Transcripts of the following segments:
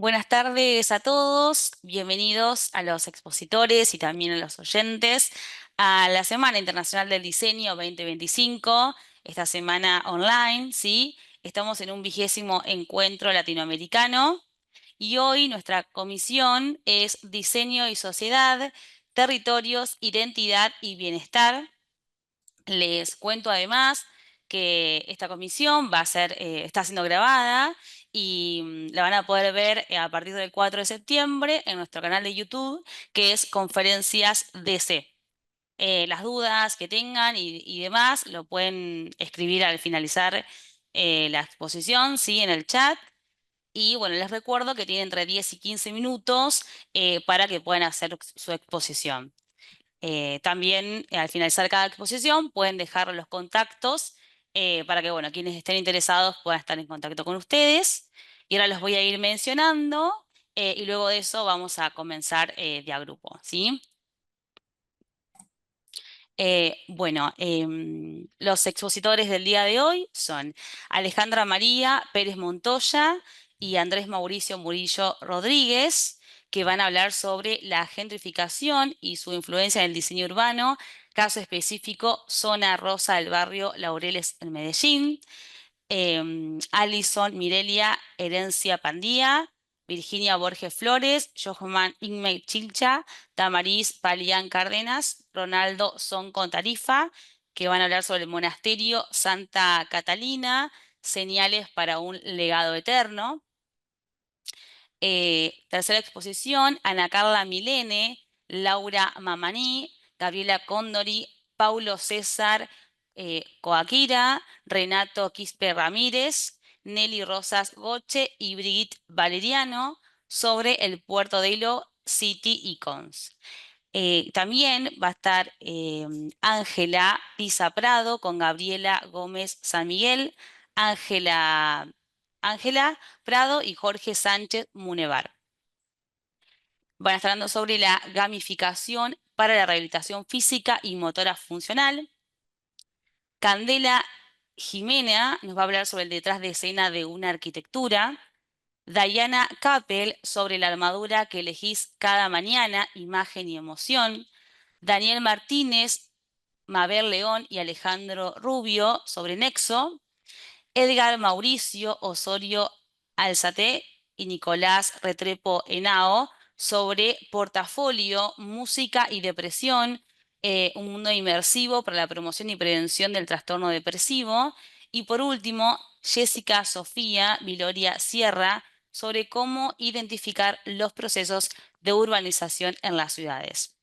Buenas tardes a todos, bienvenidos a los expositores y también a los oyentes a la Semana Internacional del Diseño 2025, esta semana online, ¿sí? Estamos en un 20º encuentro latinoamericano y hoy nuestra comisión es Diseño y Sociedad, Territorios, Identidad y Bienestar. Les cuento además que esta comisión está siendo grabada y la van a poder ver a partir del 4 de septiembre en nuestro canal de YouTube, que es Conferencias DC. Las dudas que tengan y demás lo pueden escribir al finalizar la exposición, ¿sí? En el chat. Y bueno, les recuerdo que tienen entre 10 y 15 minutos para que puedan hacer su exposición. También al finalizar cada exposición pueden dejar los contactos para que, bueno, quienes estén interesados puedan estar en contacto con ustedes. Y ahora los voy a ir mencionando y luego de eso vamos a comenzar de a grupo, ¿sí? Los expositores del día de hoy son Alejandra María Pérez Montoya y Andrés Mauricio Murillo Rodríguez, que van a hablar sobre la gentrificación y su influencia en el diseño urbano, caso específico, zona rosa del barrio Laureles en Medellín. Alison Mirelia Herencia Pandía, Virginia Borges Flores, Johan Inmei Chilcha, Tamariz Palián Cárdenas, Ronaldo Son con Tarifa, que van a hablar sobre el monasterio Santa Catalina, señales para un legado eterno. Tercera exposición, Ana Carla Milene, Laura Mamani, Gabriela Condori, Paulo César Coaquira, Renato Quispe Ramírez, Nelly Rosas Goche y Brigitte Valeriano sobre el puerto de Hilo City Icons. También va a estar Ángela Pisa Prado con Gabriela Gómez San Miguel, Ángela Prado y Jorge Sánchez Munevar. Van a estar hablando sobre la gamificación para la rehabilitación física y motora funcional. Candela Jimena nos va a hablar sobre el detrás de escena de una arquitectura. Diana Capel sobre la armadura que elegís cada mañana, imagen y emoción. Daniel Martínez, Mabel León y Alejandro Rubio sobre Nexo. Edgar Mauricio Osorio Alzate y Nicolás Retrepo Henao sobre portafolio, música y depresión, un mundo inmersivo para la promoción y prevención del trastorno depresivo. Y por último, Jessica Sofía Viloria Sierra sobre cómo identificar los procesos de urbanización en las ciudades.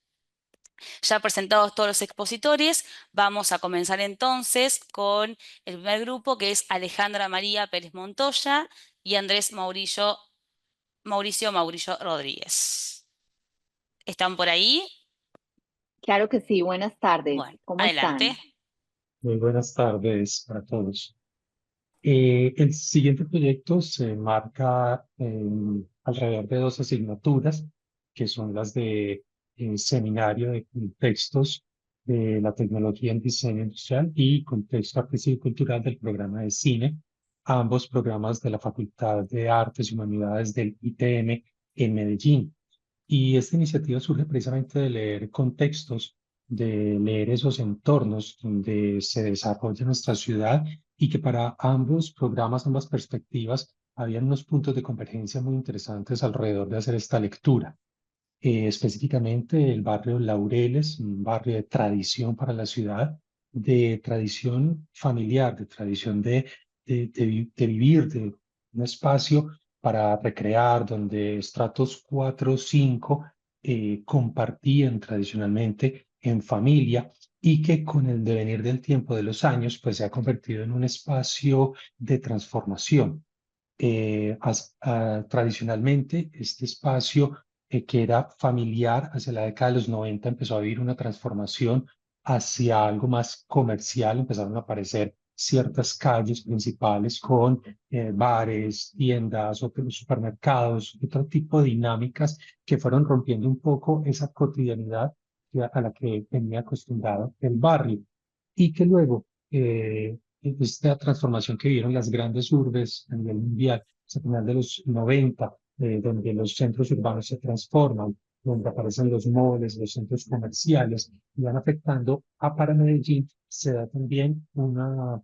Ya presentados todos los expositores, vamos a comenzar entonces con el primer grupo, que es Alejandra María Pérez Montoya y Andrés Mauricio Rodríguez. ¿Están por ahí? Claro que sí, buenas tardes. Bueno, ¿Cómo adelante. están? Muy buenas tardes para todos. El siguiente proyecto se marca alrededor de dos asignaturas, que son las de Seminario de Contextos de la Tecnología en Diseño Industrial y Contexto Artístico y Cultural del programa de cine, ambos programas de la Facultad de Artes y Humanidades del ITM en Medellín. Y esta iniciativa surge precisamente de leer contextos, de leer esos entornos donde se desarrolla nuestra ciudad y que para ambos programas, ambas perspectivas, habían unos puntos de convergencia muy interesantes alrededor de hacer esta lectura. Específicamente el barrio Laureles, un barrio de tradición para la ciudad, de tradición familiar, de tradición de vivir, de un espacio para recrear, donde estratos 4 o 5 compartían tradicionalmente en familia y que con el devenir del tiempo de los años, pues se ha convertido en un espacio de transformación. Tradicionalmente, este espacio que era familiar hacia la década de los 90 empezó a vivir una transformación hacia algo más comercial. Empezaron a aparecer ciertas calles principales con bares, tiendas, otros supermercados, otro tipo de dinámicas que fueron rompiendo un poco esa cotidianidad a la que venía acostumbrado el barrio y que luego esta transformación que vieron las grandes urbes a nivel mundial a final de los 90 donde los centros urbanos se transforman, donde aparecen los moles, los centros comerciales, y van afectando para Medellín, se da también una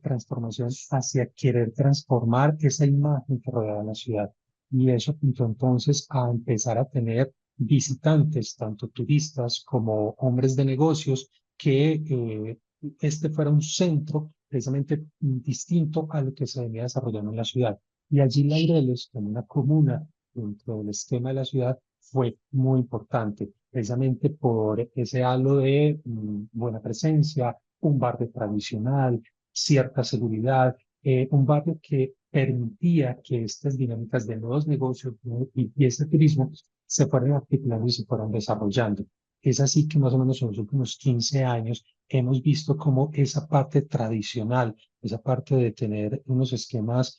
transformación hacia querer transformar esa imagen que rodea la ciudad. Y eso apuntó entonces a empezar a tener visitantes, tanto turistas como hombres de negocios, que este fuera un centro precisamente distinto a lo que se venía desarrollando en la ciudad. Y allí Laureles, como una comuna dentro del esquema de la ciudad, fue muy importante, precisamente por ese halo de buena presencia, un barrio tradicional, cierta seguridad, un barrio que permitía que estas dinámicas de nuevos negocios, ¿no? y este turismo se fueran articulando y se fueran desarrollando. Es así que más o menos en los últimos 15 años hemos visto cómo esa parte tradicional, esa parte de tener unos esquemas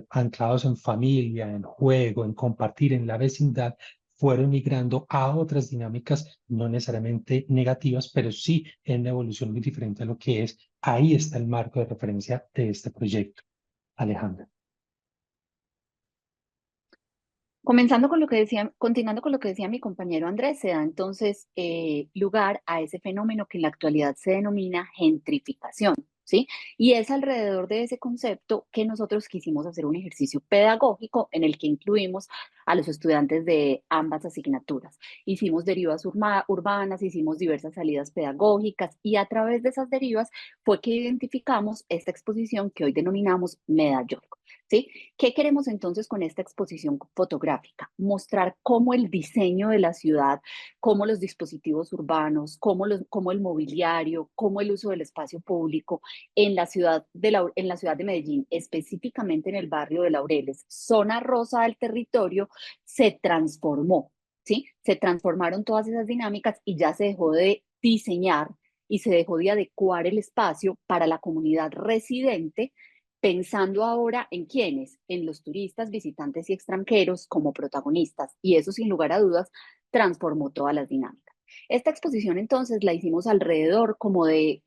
anclados en familia, en juego, en compartir, en la vecindad, fueron migrando a otras dinámicas, no necesariamente negativas, pero sí en una evolución muy diferente a lo que es. Ahí está el marco de referencia de este proyecto. Alejandra. Continuando con lo que decía mi compañero Andrés, se da entonces lugar a ese fenómeno que en la actualidad se denomina gentrificación, ¿sí? Y es alrededor de ese concepto que nosotros quisimos hacer un ejercicio pedagógico en el que incluimos a los estudiantes de ambas asignaturas. Hicimos derivas urbanas, hicimos diversas salidas pedagógicas y a través de esas derivas fue que identificamos esta exposición que hoy denominamos Medallón, ¿sí? ¿Qué queremos entonces con esta exposición fotográfica? Mostrar cómo el diseño de la ciudad, cómo los dispositivos urbanos, cómo el mobiliario, cómo el uso del espacio público en en la ciudad de Medellín, específicamente en el barrio de Laureles, zona rosa del territorio, se transformó, ¿sí? Se transformaron todas esas dinámicas y ya se dejó de diseñar y se dejó de adecuar el espacio para la comunidad residente, pensando ahora en quiénes, en los turistas, visitantes y extranjeros como protagonistas. Y eso, sin lugar a dudas, transformó todas las dinámicas. Esta exposición entonces la hicimos alrededor como de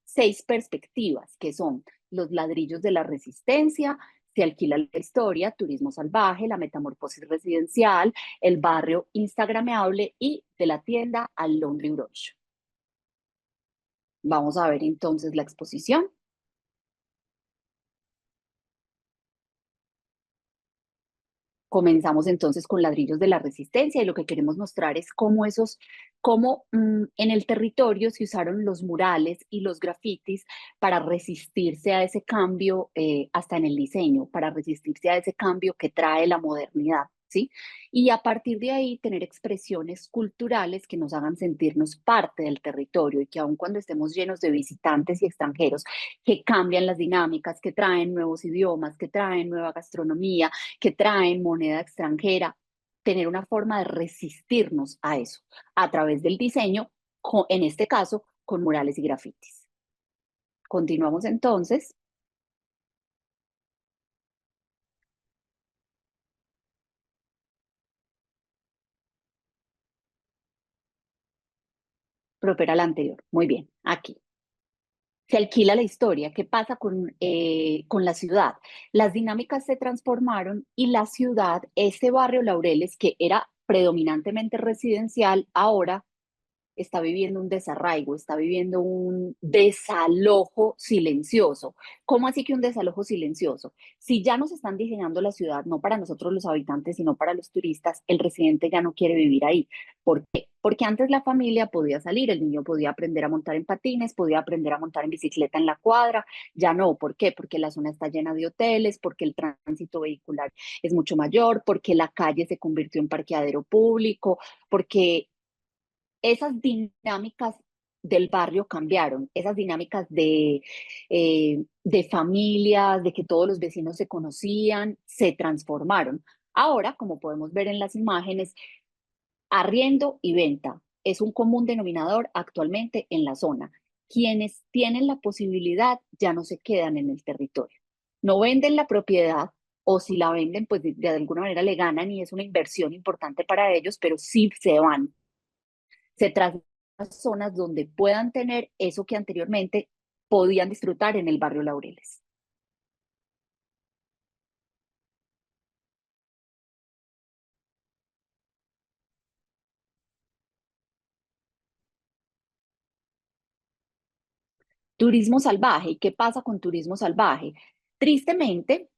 6 perspectivas, que son los ladrillos de la resistencia, se alquila la historia, turismo salvaje, la metamorfosis residencial, el barrio instagrameable y de la tienda al laundry brush. Vamos a ver entonces la exposición. Comenzamos entonces con ladrillos de la resistencia y lo que queremos mostrar es cómo en el territorio se usaron los murales y los grafitis para resistirse a ese cambio, hasta en el diseño, para resistirse a ese cambio que trae la modernidad, ¿sí? Y a partir de ahí tener expresiones culturales que nos hagan sentirnos parte del territorio y que aun cuando estemos llenos de visitantes y extranjeros, que cambian las dinámicas, que traen nuevos idiomas, que traen nueva gastronomía, que traen moneda extranjera, tener una forma de resistirnos a eso a través del diseño, en este caso con murales y grafitis. Continuamos entonces. Propera la anterior. Muy bien, aquí. Se alquila la historia. ¿Qué pasa con la ciudad? Las dinámicas se transformaron y la ciudad, este barrio Laureles, que era predominantemente residencial, ahora está viviendo un desarraigo, está viviendo un desalojo silencioso. ¿Cómo así que un desalojo silencioso? Si ya nos están diseñando la ciudad, no para nosotros los habitantes, sino para los turistas, el residente ya no quiere vivir ahí. ¿Por qué? Porque antes la familia podía salir, el niño podía aprender a montar en patines, podía aprender a montar en bicicleta en la cuadra, ya no. ¿Por qué? Porque la zona está llena de hoteles, porque el tránsito vehicular es mucho mayor, porque la calle se convirtió en parqueadero público, porque esas dinámicas del barrio cambiaron, esas dinámicas de familias, de que todos los vecinos se conocían, se transformaron. Ahora, como podemos ver en las imágenes, arriendo y venta es un común denominador actualmente en la zona. Quienes tienen la posibilidad ya no se quedan en el territorio. No venden la propiedad o si la venden, pues de alguna manera le ganan y es una inversión importante para ellos, pero sí se van, se trasladan a zonas donde puedan tener eso que anteriormente podían disfrutar en el barrio Laureles. Turismo salvaje. ¿Y qué pasa con turismo salvaje? Tristemente,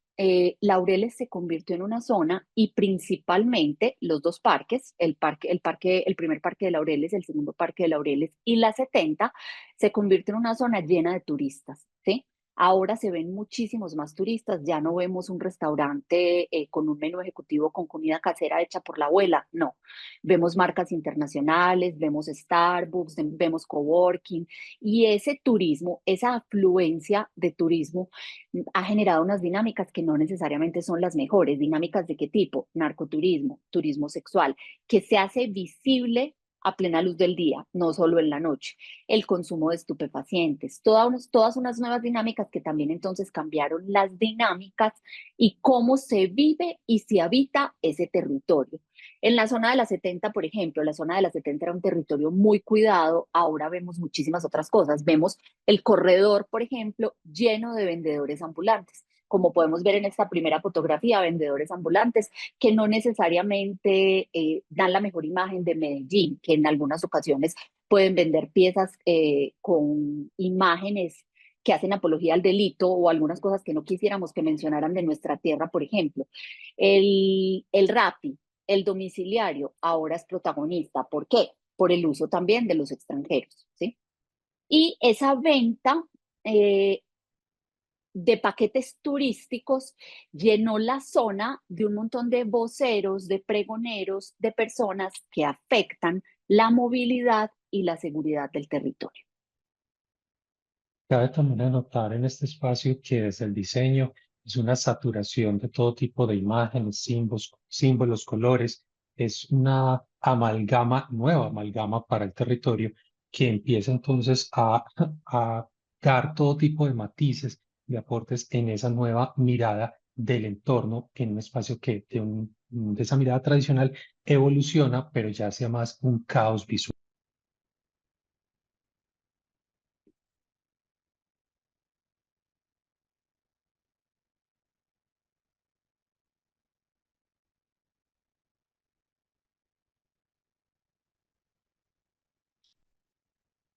Laureles se convirtió en una zona y principalmente los dos parques, el primer parque de Laureles, el segundo parque de Laureles y la 70, se convirtió en una zona llena de turistas, ¿sí? Ahora se ven muchísimos más turistas, ya no vemos un restaurante con un menú ejecutivo con comida casera hecha por la abuela, no. Vemos marcas internacionales, vemos Starbucks, vemos coworking y ese turismo, esa afluencia de turismo ha generado unas dinámicas que no necesariamente son las mejores. ¿Dinámicas de qué tipo? Narcoturismo, turismo sexual, que se hace visible a plena luz del día, no solo en la noche. El consumo de estupefacientes, todas unas nuevas dinámicas que también entonces cambiaron las dinámicas y cómo se vive y se habita ese territorio. En la zona de la 70, por ejemplo, la zona de la 70 era un territorio muy cuidado, ahora vemos muchísimas otras cosas. Vemos el corredor, por ejemplo, lleno de vendedores ambulantes. Como podemos ver en esta primera fotografía, vendedores ambulantes que no necesariamente dan la mejor imagen de Medellín, que en algunas ocasiones pueden vender piezas con imágenes que hacen apología al delito o algunas cosas que no quisiéramos que mencionaran de nuestra tierra, por ejemplo. El Rappi, el domiciliario, ahora es protagonista. ¿Por qué? Por el uso también de los extranjeros, ¿sí? Y esa venta eh, de paquetes turísticos llenó la zona de un montón de voceros, de pregoneros, de personas que afectan la movilidad y la seguridad del territorio. Cabe también anotar en este espacio que desde el diseño es una saturación de todo tipo de imágenes, símbolos, colores. Es una amalgama, nueva amalgama para el territorio que empieza entonces a dar todo tipo de matices y aportes en esa nueva mirada del entorno en un espacio que de esa mirada tradicional evoluciona, pero ya sea más un caos visual.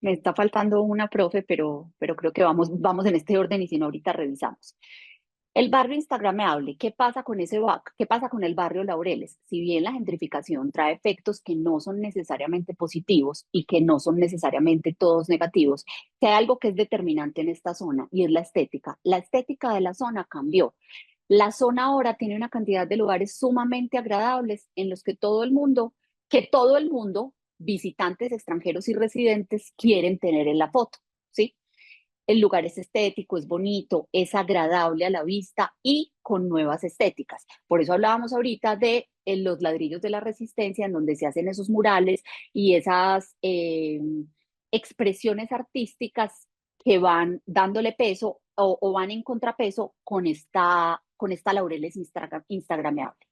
Me está faltando una, profe, pero creo que vamos en este orden y si no, ahorita revisamos. El barrio instagramable, ¿qué pasa con qué pasa con el barrio Laureles? Si bien la gentrificación trae efectos que no son necesariamente positivos y que no son necesariamente todos negativos, si hay algo que es determinante en esta zona y es la estética. La estética de la zona cambió. La zona ahora tiene una cantidad de lugares sumamente agradables en los que todo el mundo, visitantes extranjeros y residentes, quieren tener en la foto, ¿sí? El lugar es estético, es bonito, es agradable a la vista y con nuevas estéticas. Por eso hablábamos ahorita de los ladrillos de la resistencia, en donde se hacen esos murales y esas expresiones artísticas que van dándole peso o van en contrapeso con esta Laureles Instagrameable.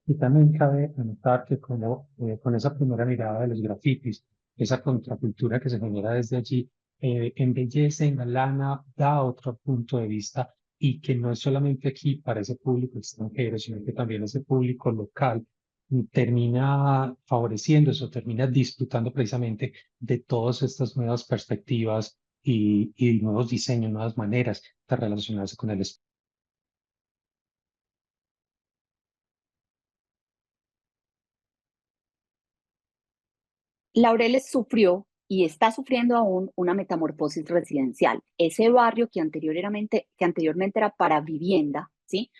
Y también cabe anotar que como con esa primera mirada de los grafitis, esa contracultura que se genera desde allí, embellece, engalana, da otro punto de vista y que no es solamente aquí para ese público extranjero, sino que también ese público local termina favoreciendo eso, termina disfrutando precisamente de todas estas nuevas perspectivas y nuevos diseños, nuevas maneras de relacionarse con el espacio. Laureles sufrió y está sufriendo aún una metamorfosis residencial. Ese barrio que anteriormente era para vivienda, ¿sí?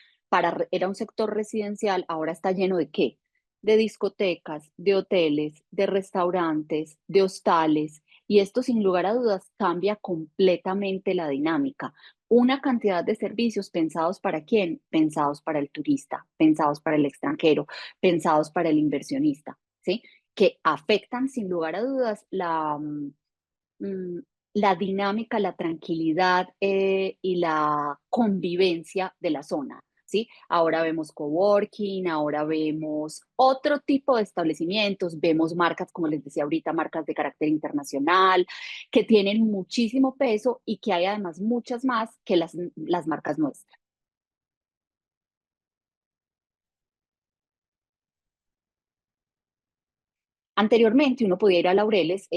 Era un sector residencial, ahora está lleno de ¿qué? De discotecas, de hoteles, de restaurantes, de hostales, y esto sin lugar a dudas cambia completamente la dinámica. Una cantidad de servicios pensados para quién, pensados para el turista, pensados para el extranjero, pensados para el inversionista, ¿sí? Que afectan sin lugar a dudas mm, la dinámica, la tranquilidad y la convivencia de la zona. ¿Sí? Ahora vemos coworking, ahora vemos otro tipo de establecimientos, vemos marcas, como les decía ahorita, marcas de carácter internacional, que tienen muchísimo peso y que hay además muchas más que las marcas nuestras. Anteriormente uno podía ir a Laureles.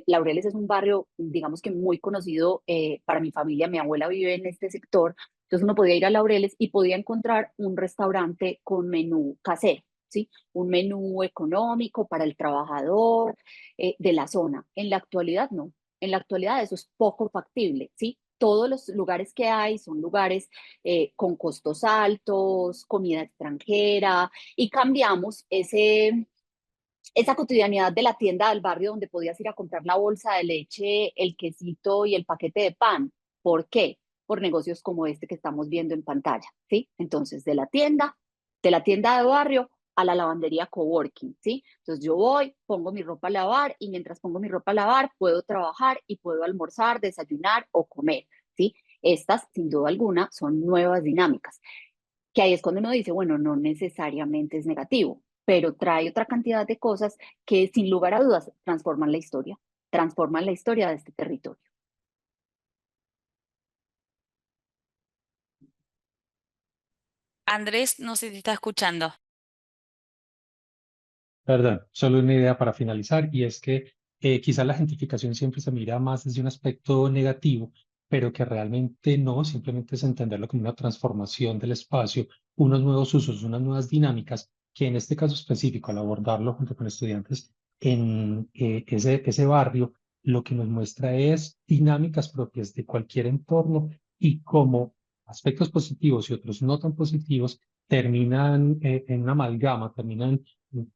Laureles es un barrio, digamos que muy conocido para mi familia. Mi abuela vive en este sector. Entonces uno podía ir a Laureles y podía encontrar un restaurante con menú casero, ¿sí? Un menú económico para el trabajador de la zona. En la actualidad no. En la actualidad eso es poco factible, ¿sí? Todos los lugares que hay son lugares con costos altos, comida extranjera, y cambiamos esa cotidianidad de la tienda del barrio donde podías ir a comprar la bolsa de leche, el quesito y el paquete de pan. ¿Por qué? Por negocios como este que estamos viendo en pantalla, ¿sí? Entonces, de la tienda de barrio a la lavandería coworking, ¿sí? Entonces yo voy, pongo mi ropa a lavar y mientras pongo mi ropa a lavar puedo trabajar y puedo almorzar, desayunar o comer, ¿sí? Estas, sin duda alguna, son nuevas dinámicas que ahí es cuando uno dice, bueno, no necesariamente es negativo, pero trae otra cantidad de cosas que sin lugar a dudas transforman la historia de este territorio. Andrés, no sé si está escuchando. Perdón, solo una idea para finalizar, y es que quizás la gentrificación siempre se mira más desde un aspecto negativo, pero que realmente no, simplemente es entenderlo como una transformación del espacio, unos nuevos usos, unas nuevas dinámicas, que en este caso específico, al abordarlo junto con estudiantes en ese barrio, lo que nos muestra es dinámicas propias de cualquier entorno y cómo aspectos positivos y otros no tan positivos terminan en una amalgama, terminan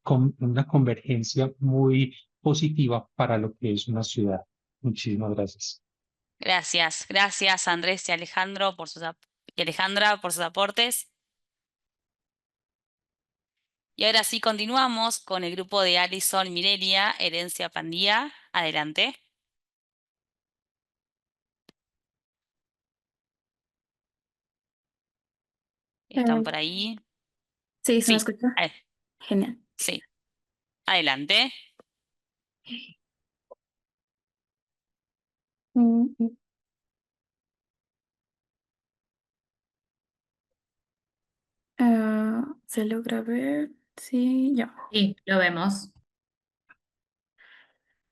con una convergencia muy positiva para lo que es una ciudad. Muchísimas gracias. Gracias, gracias Andrés y Alejandro por y Alejandra por sus aportes. Y ahora sí continuamos con el grupo de Alison Mirelia, Herencia Pandía. Adelante. ¿Están Eh, por ahí? sí, ¿se me Sí, escucha? Genial. sí. Adelante. Mm, mm. ¿Se logra ver? Sí, ya. Sí, lo vemos.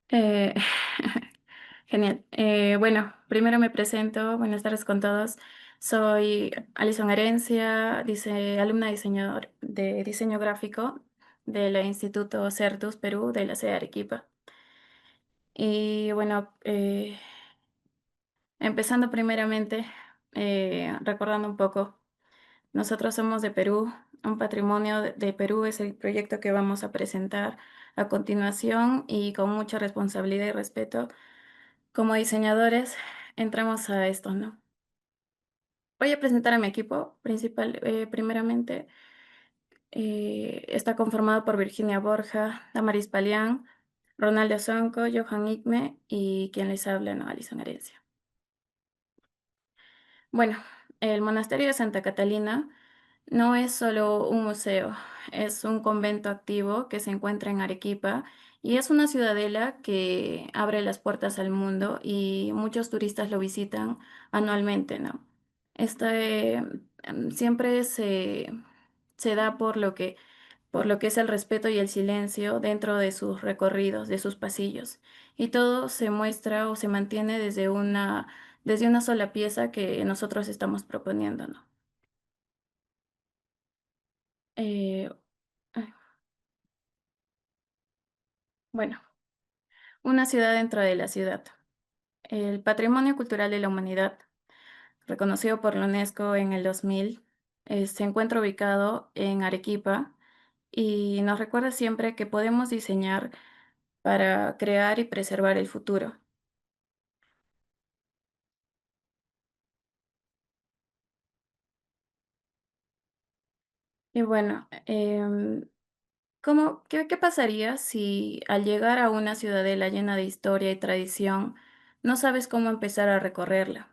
Eh, Genial. Bueno, primero me presento. Buenas tardes con todos. Soy Alison Herencia, alumna de diseño gráfico del Instituto Certus Perú de la sede de Arequipa. Y bueno, empezando primeramente, recordando un poco. Nosotros somos de Perú. Un patrimonio de Perú es el proyecto que vamos a presentar a continuación y con mucha responsabilidad y respeto. Como diseñadores, entramos a esto, ¿no? Voy a presentar a mi equipo principal, primeramente. Está conformado por Virginia Borja, Damaris Palián, Ronaldo Sonco, Johan Igme y quien les habla, ¿no? Alison Herencia. Bueno, el monasterio de Santa Catalina no es solo un museo, es un convento activo que se encuentra en Arequipa y es una ciudadela que abre las puertas al mundo y muchos turistas lo visitan anualmente, ¿no? Este siempre se da por lo que es el respeto y el silencio dentro de sus recorridos, de sus pasillos. Y todo se muestra o se mantiene desde una sola pieza que nosotros estamos proponiendo, ¿no? Eh, ah, bueno, una ciudad dentro de la ciudad. El Patrimonio Cultural de la Humanidad, reconocido por la UNESCO en el 2000, se encuentra ubicado en Arequipa y nos recuerda siempre que podemos diseñar para crear y preservar el futuro. Y bueno, qué pasaría si al llegar a una ciudadela llena de historia y tradición, no sabes cómo empezar a recorrerla?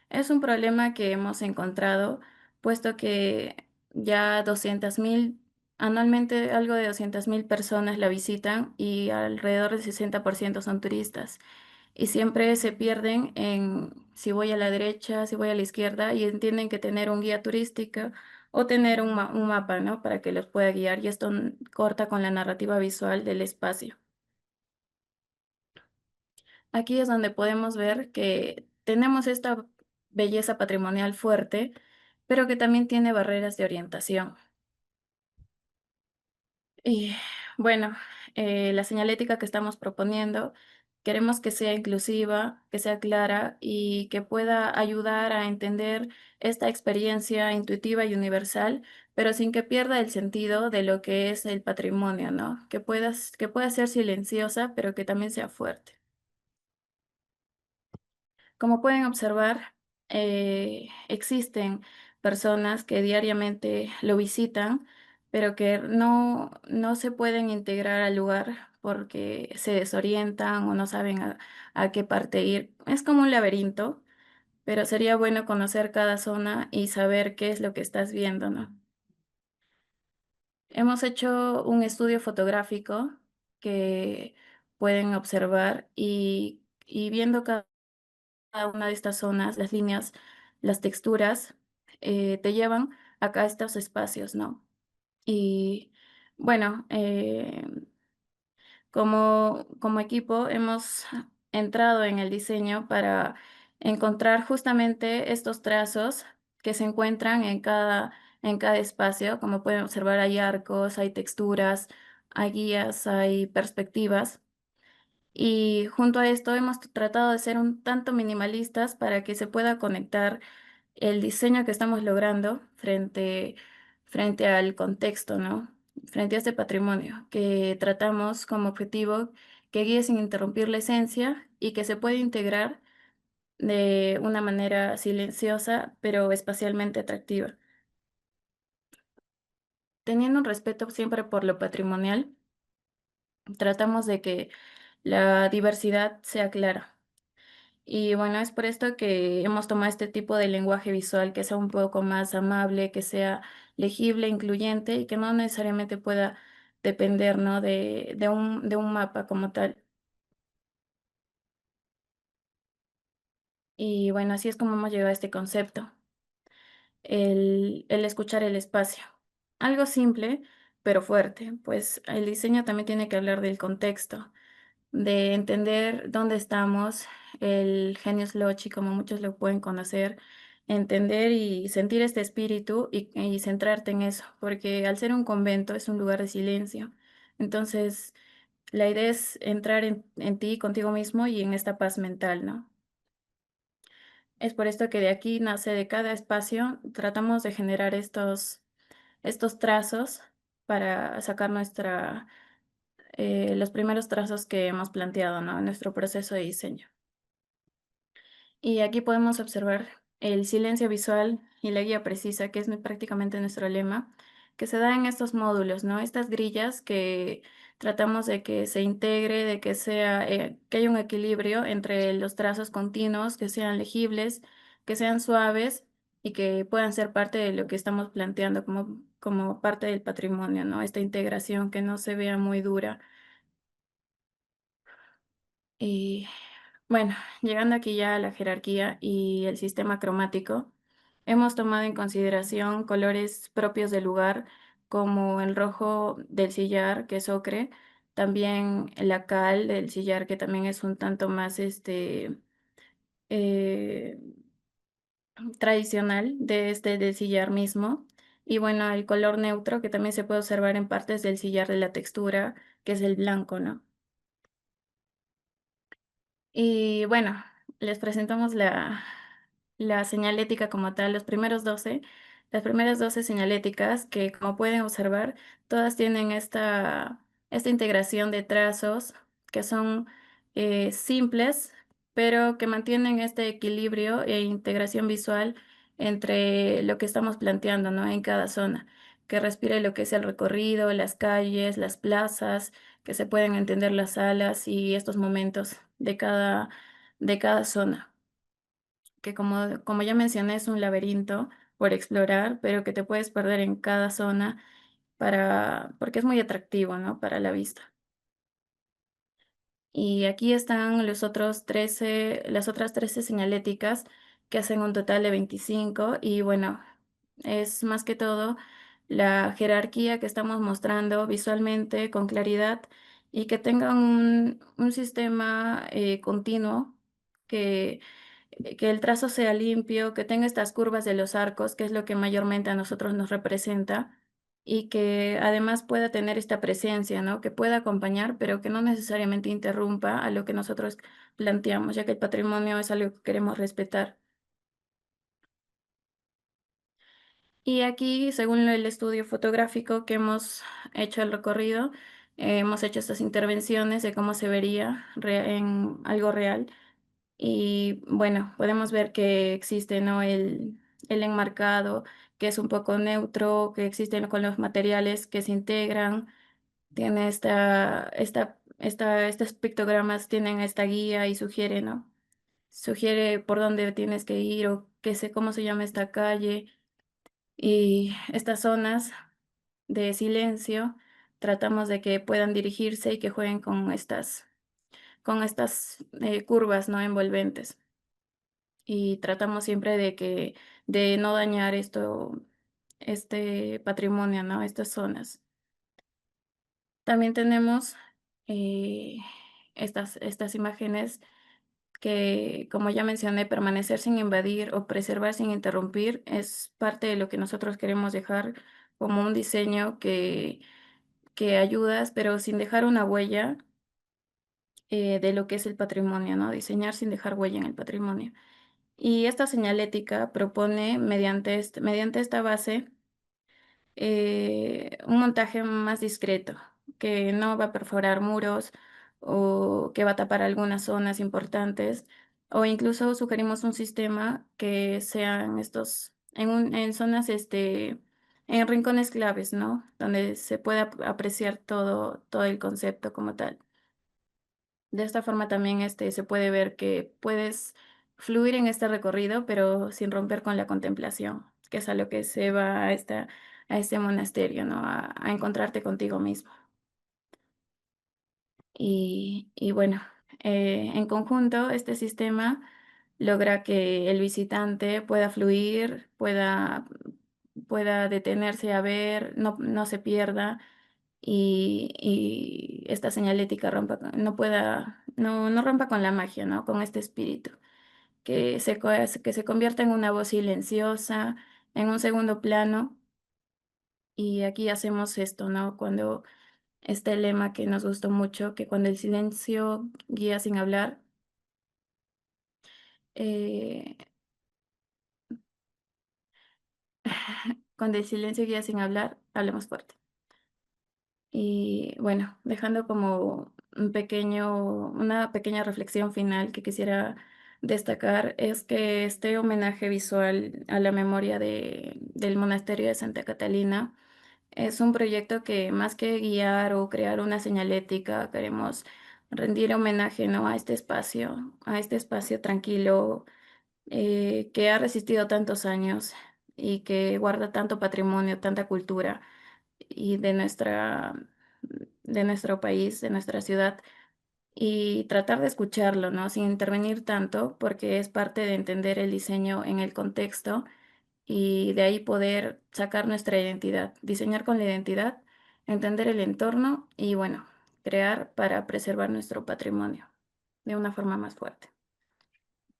Es un problema que hemos encontrado, puesto que ya 200.000, anualmente algo de 200.000 personas la visitan y alrededor del 60% son turistas. Y siempre se pierden en si voy a la derecha, si voy a la izquierda y entienden que tener un guía turístico o tener un mapa, ¿no? Para que los pueda guiar y esto corta con la narrativa visual del espacio. Aquí es donde podemos ver que tenemos esta belleza patrimonial fuerte, pero que también tiene barreras de orientación. Y bueno, la señalética que estamos proponiendo, queremos que sea inclusiva, que sea clara y que pueda ayudar a entender esta experiencia intuitiva y universal, pero sin que pierda el sentido de lo que es el patrimonio, ¿no? Que pueda ser silenciosa, pero que también sea fuerte. Como pueden observar, existen personas que diariamente lo visitan, pero que no se pueden integrar al lugar porque se desorientan o no saben a qué parte ir. Es como un laberinto, pero sería bueno conocer cada zona y saber qué es lo que estás viendo, ¿no? Hemos hecho un estudio fotográfico que pueden observar y viendo cada una de estas zonas, las líneas, las texturas, te llevan acá a estos espacios, ¿no? Y bueno, como equipo hemos entrado en el diseño para encontrar justamente estos trazos que se encuentran en cada espacio. Como pueden observar, hay arcos, hay texturas, hay guías, hay perspectivas. Y junto a esto hemos tratado de ser un tanto minimalistas para que se pueda conectar el diseño que estamos logrando frente al contexto, ¿no? Frente a este patrimonio, que tratamos como objetivo que guíe sin interrumpir la esencia y que se pueda integrar de una manera silenciosa, pero espacialmente atractiva. Teniendo un respeto siempre por lo patrimonial, tratamos de que la diversidad sea clara. Y bueno, es por esto que hemos tomado este tipo de lenguaje visual que sea un poco más amable, que sea legible, incluyente y que no necesariamente pueda depender, ¿no? de un mapa como tal. Y bueno, así es como hemos llegado a este concepto, el escuchar el espacio. Algo simple, pero fuerte, pues el diseño también tiene que hablar del contexto, de entender dónde estamos, el genius loci, como muchos lo pueden conocer, entender y sentir este espíritu y centrarte en eso, porque al ser un convento es un lugar de silencio. Entonces, la idea es entrar en ti, contigo mismo y en esta paz mental, ¿no? Es por esto que de aquí nace de cada espacio, tratamos de generar estos trazos para sacar los primeros trazos que hemos planteado, ¿no? En nuestro proceso de diseño. Y aquí podemos observar el silencio visual y la guía precisa, que es prácticamente nuestro lema, que se da en estos módulos, ¿no? Estas grillas que tratamos de que se integre, de que que haya un equilibrio entre los trazos continuos, que sean legibles, que sean suaves y que puedan ser parte de lo que estamos planteando como parte del patrimonio, ¿no? Esta integración que no se vea muy dura. Y bueno, llegando aquí ya a la jerarquía y el sistema cromático, hemos tomado en consideración colores propios del lugar, como el rojo del sillar, que es ocre, también la cal del sillar, que también es un tanto más eh, tradicional del sillar mismo, y bueno, el color neutro, que también se puede observar en partes del sillar de la textura, que es el blanco, ¿no? Y bueno, les presentamos la señalética como tal, las primeras 12 señaléticas que, como pueden observar, todas tienen esta integración de trazos que son simples, pero que mantienen este equilibrio e integración visual entre lo que estamos planteando, ¿no? En cada zona, que respire lo que es el recorrido, las calles, las plazas, que se pueden entender las salas y estos momentos de cada zona, que como ya mencioné es un laberinto por explorar, pero que te puedes perder en cada zona porque es muy atractivo, ¿no? Para la vista. Y aquí están las otras 13 señaléticas que hacen un total de 25 y bueno, Es más que todo la jerarquía que estamos mostrando visualmente con claridad y que tengan un sistema continuo, que, que el trazo sea limpio, que tenga estas curvas de los arcos, que es lo que mayormente a nosotros nos representa, y que además pueda tener esta presencia, ¿no? Que pueda acompañar, pero que no necesariamente interrumpa a lo que nosotros planteamos, ya que el patrimonio es algo que queremos respetar. Y aquí, según el estudio fotográfico que hemos hecho el recorrido, hemos hecho estas intervenciones de cómo se vería en algo real. Y bueno, podemos ver que existe, ¿no? El enmarcado, que es un poco neutro, que existen con los materiales que se integran. Tiene estos pictogramas tienen esta guía y sugiere, ¿no? Sugiere por dónde tienes que ir o qué sé cómo se llama esta calle. Y estas zonas de silencio, tratamos de que puedan dirigirse y que jueguen con estas curvas no envolventes. Y tratamos siempre de no dañar este patrimonio, ¿no? Estas zonas. También tenemos eh, estas imágenes que, como ya mencioné, permanecer sin invadir o preservar sin interrumpir es parte de lo que nosotros queremos dejar como un diseño que ayudas, pero sin dejar una huella de lo que es el patrimonio, ¿no? Diseñar sin dejar huella en el patrimonio. Y esta señalética propone, mediante esta base, un montaje más discreto, que no va a perforar muros o que va a tapar algunas zonas importantes, o incluso sugerimos un sistema que sean en zonas, en rincones claves, ¿no? Donde se pueda apreciar todo el concepto como tal. De esta forma también se puede ver que puedes fluir en este recorrido, pero sin romper con la contemplación, que es a lo que se va a este monasterio, ¿no? A encontrarte contigo mismo. Y bueno, en conjunto, este sistema logra que el visitante pueda fluir, pueda detenerse a ver, no se pierda y esta señalética no rompa con la magia, ¿no? Con este espíritu, que se convierta en una voz silenciosa, en un segundo plano. Y aquí hacemos esto, ¿no? Cuando este lema que nos gustó mucho, que cuando el silencio guía sin hablar, eh, cuando el silencio guía sin hablar, hablemos fuerte. Y bueno, dejando como una pequeña reflexión final que quisiera destacar es que este homenaje visual a la memoria del monasterio de Santa Catalina es un proyecto que más que guiar o crear una señalética, queremos rendir homenaje, ¿no? A este espacio tranquilo que ha resistido tantos años y que guarda tanto patrimonio, tanta cultura y de nuestro país, de nuestra ciudad, y tratar de escucharlo, ¿no? Sin intervenir tanto, porque es parte de entender el diseño en el contexto y de ahí poder sacar nuestra identidad, diseñar con la identidad, entender el entorno y, bueno, crear para preservar nuestro patrimonio de una forma más fuerte.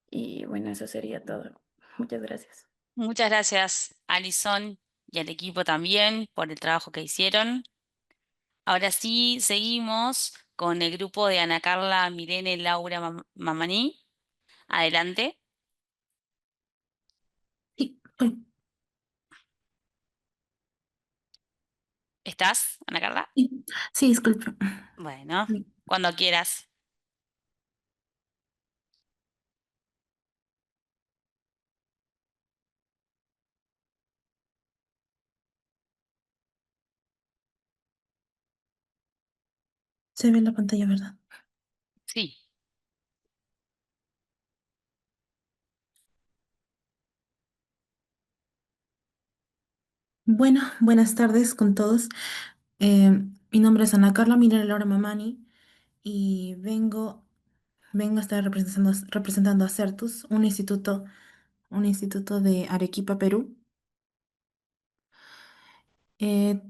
Y bueno, eso sería todo. Muchas gracias. Muchas gracias, Alison, y al equipo también por el trabajo que hicieron. Ahora sí, seguimos con el grupo de Ana Carla, Mirene, Laura, Mamani. Adelante. Sí, ¿Estás, Ana Carla? sí, sí, disculpe. Bueno, Sí. cuando quieras. Se ve en la pantalla, ¿verdad? Sí. Bueno, buenas tardes con todos. Mi nombre es Ana Carla Mirela Laura Mamani y vengo a estar representando a Certus, un instituto de Arequipa, Perú. Eh,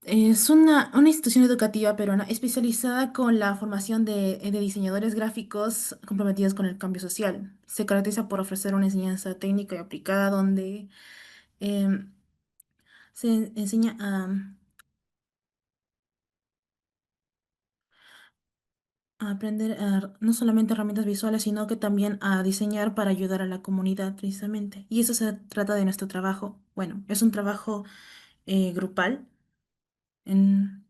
es una institución educativa peruana especializada con la formación de diseñadores gráficos comprometidos con el cambio social. Se caracteriza por ofrecer una enseñanza técnica y aplicada donde em, se enseña a aprender no solamente herramientas visuales, sino que también a diseñar para ayudar a la comunidad precisamente. Y eso se trata de nuestro trabajo. Bueno, es un trabajo grupal en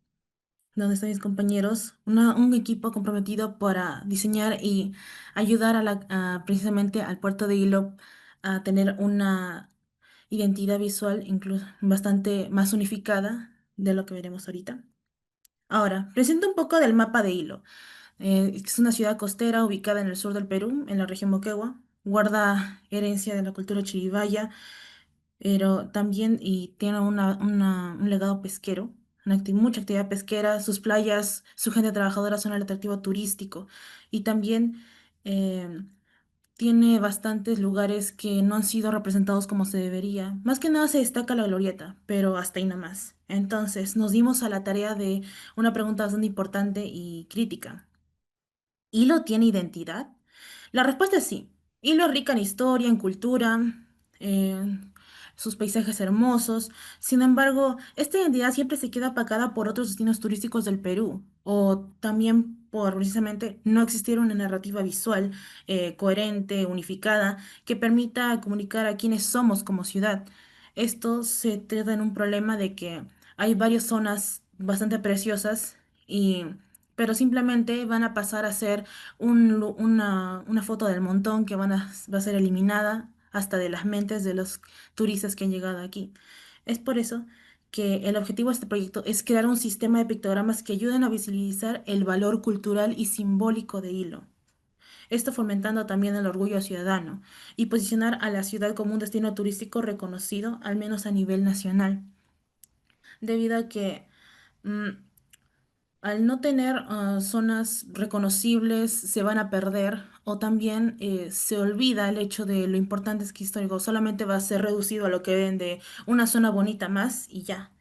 donde están mis compañeros, un equipo comprometido para diseñar y ayudar precisamente al puerto de Hilo a tener una identidad visual incluso bastante más unificada de lo que veremos ahorita. Ahora, presento un poco del mapa de Hilo. Es una ciudad costera ubicada en el sur del Perú, en la región Moquegua. Guarda herencia de la cultura chirivaya, pero también y tiene un legado pesquero, mucha actividad pesquera, sus playas, su gente trabajadora son el atractivo turístico y también eh, tiene bastantes lugares que no han sido representados como se debería. Más que nada se destaca la glorieta, pero hasta ahí nada más. Entonces nos dimos a la tarea de una pregunta bastante importante y crítica. ¿Hilo tiene identidad? La respuesta es sí. Hilo es rica en historia, en cultura, en sus paisajes hermosos. Sin embargo, esta identidad siempre se queda apagada por otros destinos turísticos del Perú, o también por precisamente no existir una narrativa visual coherente, unificada, que permita comunicar a quiénes somos como ciudad. Esto se trata en un problema de que hay varias zonas bastante preciosas y pero simplemente van a pasar a ser una foto del montón que va a ser eliminada hasta de las mentes de los turistas que han llegado aquí. Es por eso que el objetivo de este proyecto es crear un sistema de pictogramas que ayuden a visibilizar el valor cultural y simbólico de Hilo. Esto fomentando también el orgullo ciudadano y posicionar a la ciudad como un destino turístico reconocido, al menos a nivel nacional, debido a que mm, al no tener zonas reconocibles, se van a perder o también se olvida el hecho de lo importante es que histórico solamente va a ser reducido a lo que ven de una zona bonita más y ya.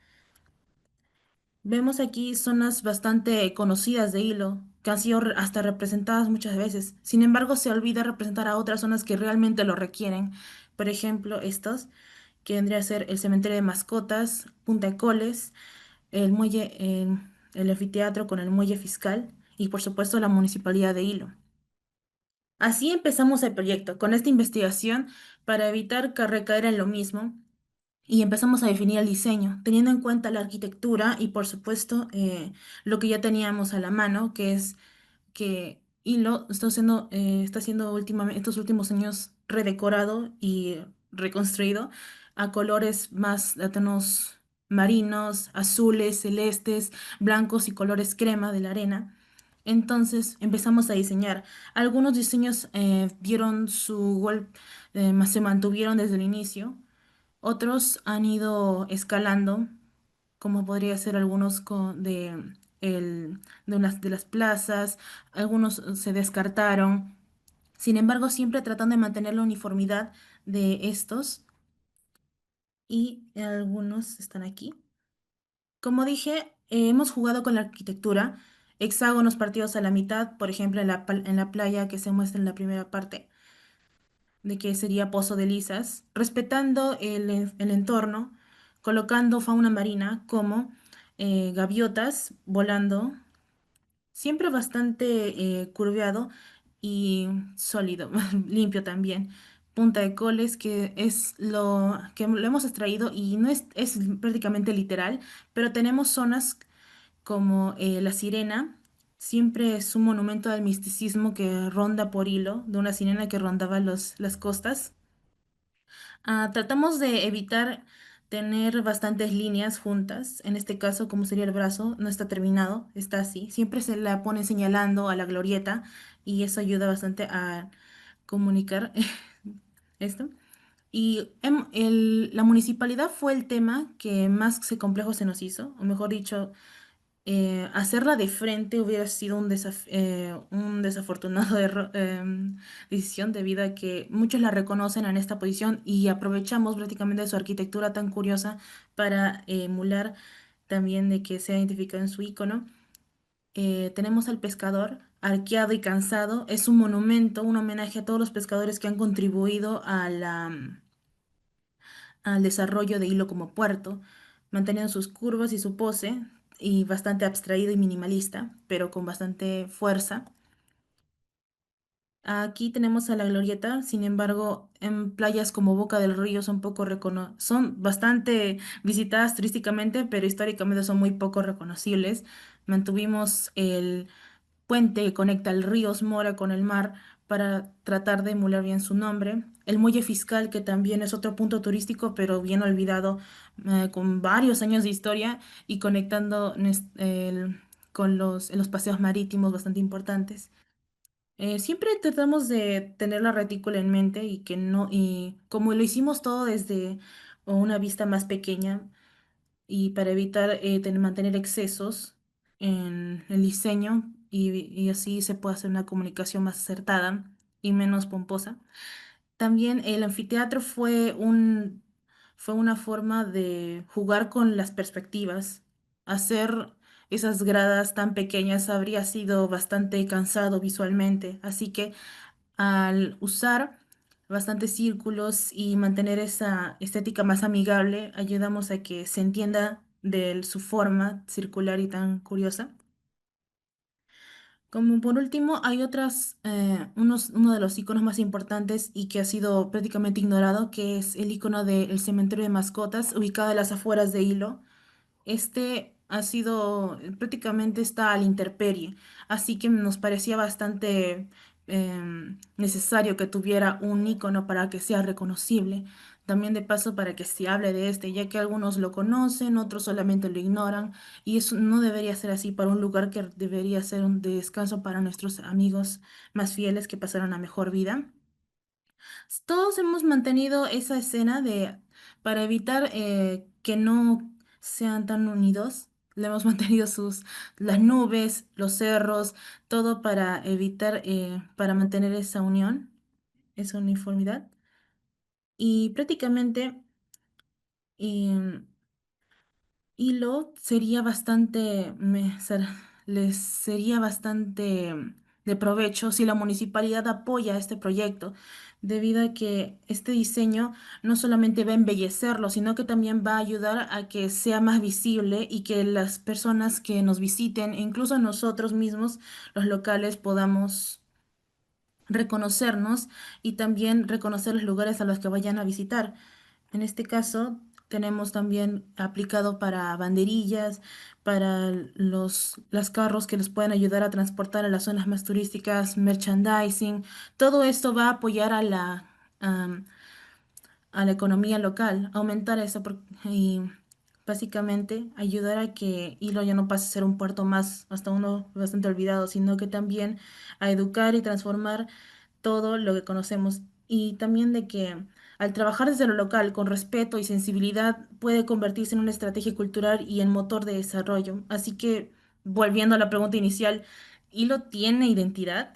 Vemos aquí zonas bastante conocidas de Hilo, que han sido hasta representadas muchas veces. Sin embargo, se olvida representar a otras zonas que realmente lo requieren. Por ejemplo, estos, que vendría a ser el cementerio de mascotas, Punta de Coles, el muelle, el anfiteatro con el muelle fiscal y por supuesto la municipalidad de Hilo. Así empezamos el proyecto, con esta investigación para evitar recaer en lo mismo y empezamos a definir el diseño, teniendo en cuenta la arquitectura y por supuesto lo que ya teníamos a la mano, que es que Hilo está siendo últimamente, estos últimos años redecorado y reconstruido a colores más de tonos marinos, azules, celestes, blancos y colores crema de la arena. Entonces empezamos a diseñar. Algunos diseños dieron se mantuvieron desde el inicio. Otros han ido escalando, como podría ser algunos de las plazas, algunos se descartaron. Sin embargo, siempre tratando de mantener la uniformidad de estos y algunos están aquí. Como dije, hemos jugado con la arquitectura, hexágonos partidos a la mitad, por ejemplo, en la playa que se muestra en la primera parte de que sería Pozo de Lisas, respetando el entorno, colocando fauna marina como gaviotas volando, siempre bastante curveado y sólido, limpio también. Punta de Coles, que es lo que lo hemos extraído y no es prácticamente literal, pero tenemos zonas como La Sirena, siempre es un monumento al misticismo que ronda por hilo, de una sirena que rondaba las costas. Tratamos de evitar tener bastantes líneas juntas. En este caso, como sería el brazo, no está terminado, está así. Siempre se la pone señalando a la glorieta y eso ayuda bastante a comunicar esto. Y la municipalidad fue el tema que más complejo se nos hizo, o mejor dicho, hacerla de frente hubiera sido un desafortunado decisión debido a que muchos la reconocen en esta posición y aprovechamos prácticamente su arquitectura tan curiosa para emular también de que sea identificado en su icono. Tenemos al pescador arqueado y cansado. Es un monumento, un homenaje a todos los pescadores que han contribuido al desarrollo de Hilo como puerto, manteniendo sus curvas y su pose, y bastante abstraído y minimalista, pero con bastante fuerza. Aquí tenemos a la Glorieta, sin embargo, en playas como Boca del Río son bastante visitadas turísticamente, pero históricamente son muy poco reconocibles. Mantuvimos el puente que conecta el río Mora con el mar para tratar de emular bien su nombre. El muelle fiscal, que también es otro punto turístico, pero bien olvidado, con varios años de historia y conectando con los paseos marítimos bastante importantes. Siempre tratamos de tener la retícula en mente y que no, y como lo hicimos todo desde una vista más pequeña, y para evitar mantener excesos en el diseño y así se puede hacer una comunicación más acertada y menos pomposa. También el anfiteatro fue una forma de jugar con las perspectivas. Hacer esas gradas tan pequeñas habría sido bastante cansado visualmente, así que al usar bastantes círculos y mantener esa estética más amigable, ayudamos a que se entienda de su forma circular y tan curiosa. Como por último, hay uno de los iconos más importantes y que ha sido prácticamente ignorado, que es el icono del cementerio de mascotas, ubicado a las afueras de Hilo. Este prácticamente está a la intemperie, así que nos parecía bastante necesario que tuviera un icono para que sea reconocible. También de paso para que se hable de este, ya que algunos lo conocen, otros solamente lo ignoran, y eso no debería ser así para un lugar que debería ser un descanso para nuestros amigos más fieles que pasaron a mejor vida. Todos hemos mantenido esa escena para evitar que no sean tan unidos. Le hemos mantenido las nubes, los cerros, todo para evitar, para mantener esa unión, esa uniformidad. Y prácticamente, em, Hilo sería les sería bastante de provecho si la municipalidad apoya este proyecto, debido a que este diseño no solamente va a embellecerlo, sino que también va a ayudar a que sea más visible y que las personas que nos visiten, e incluso nosotros mismos, los locales, podamos reconocernos y también reconocer los lugares a los que vayan a visitar. En este caso, tenemos también aplicado para banderillas, para las carros que les pueden ayudar a transportar a las zonas más turísticas, merchandising. Todo esto va a apoyar a la economía local, aumentar eso y básicamente ayudar a que Hilo ya no pase a ser un puerto más, hasta uno bastante olvidado, sino que también a educar y transformar todo lo que conocemos, y también de que al trabajar desde lo local con respeto y sensibilidad puede convertirse en una estrategia cultural y en motor de desarrollo. Así que, volviendo a la pregunta inicial, ¿Hilo tiene identidad?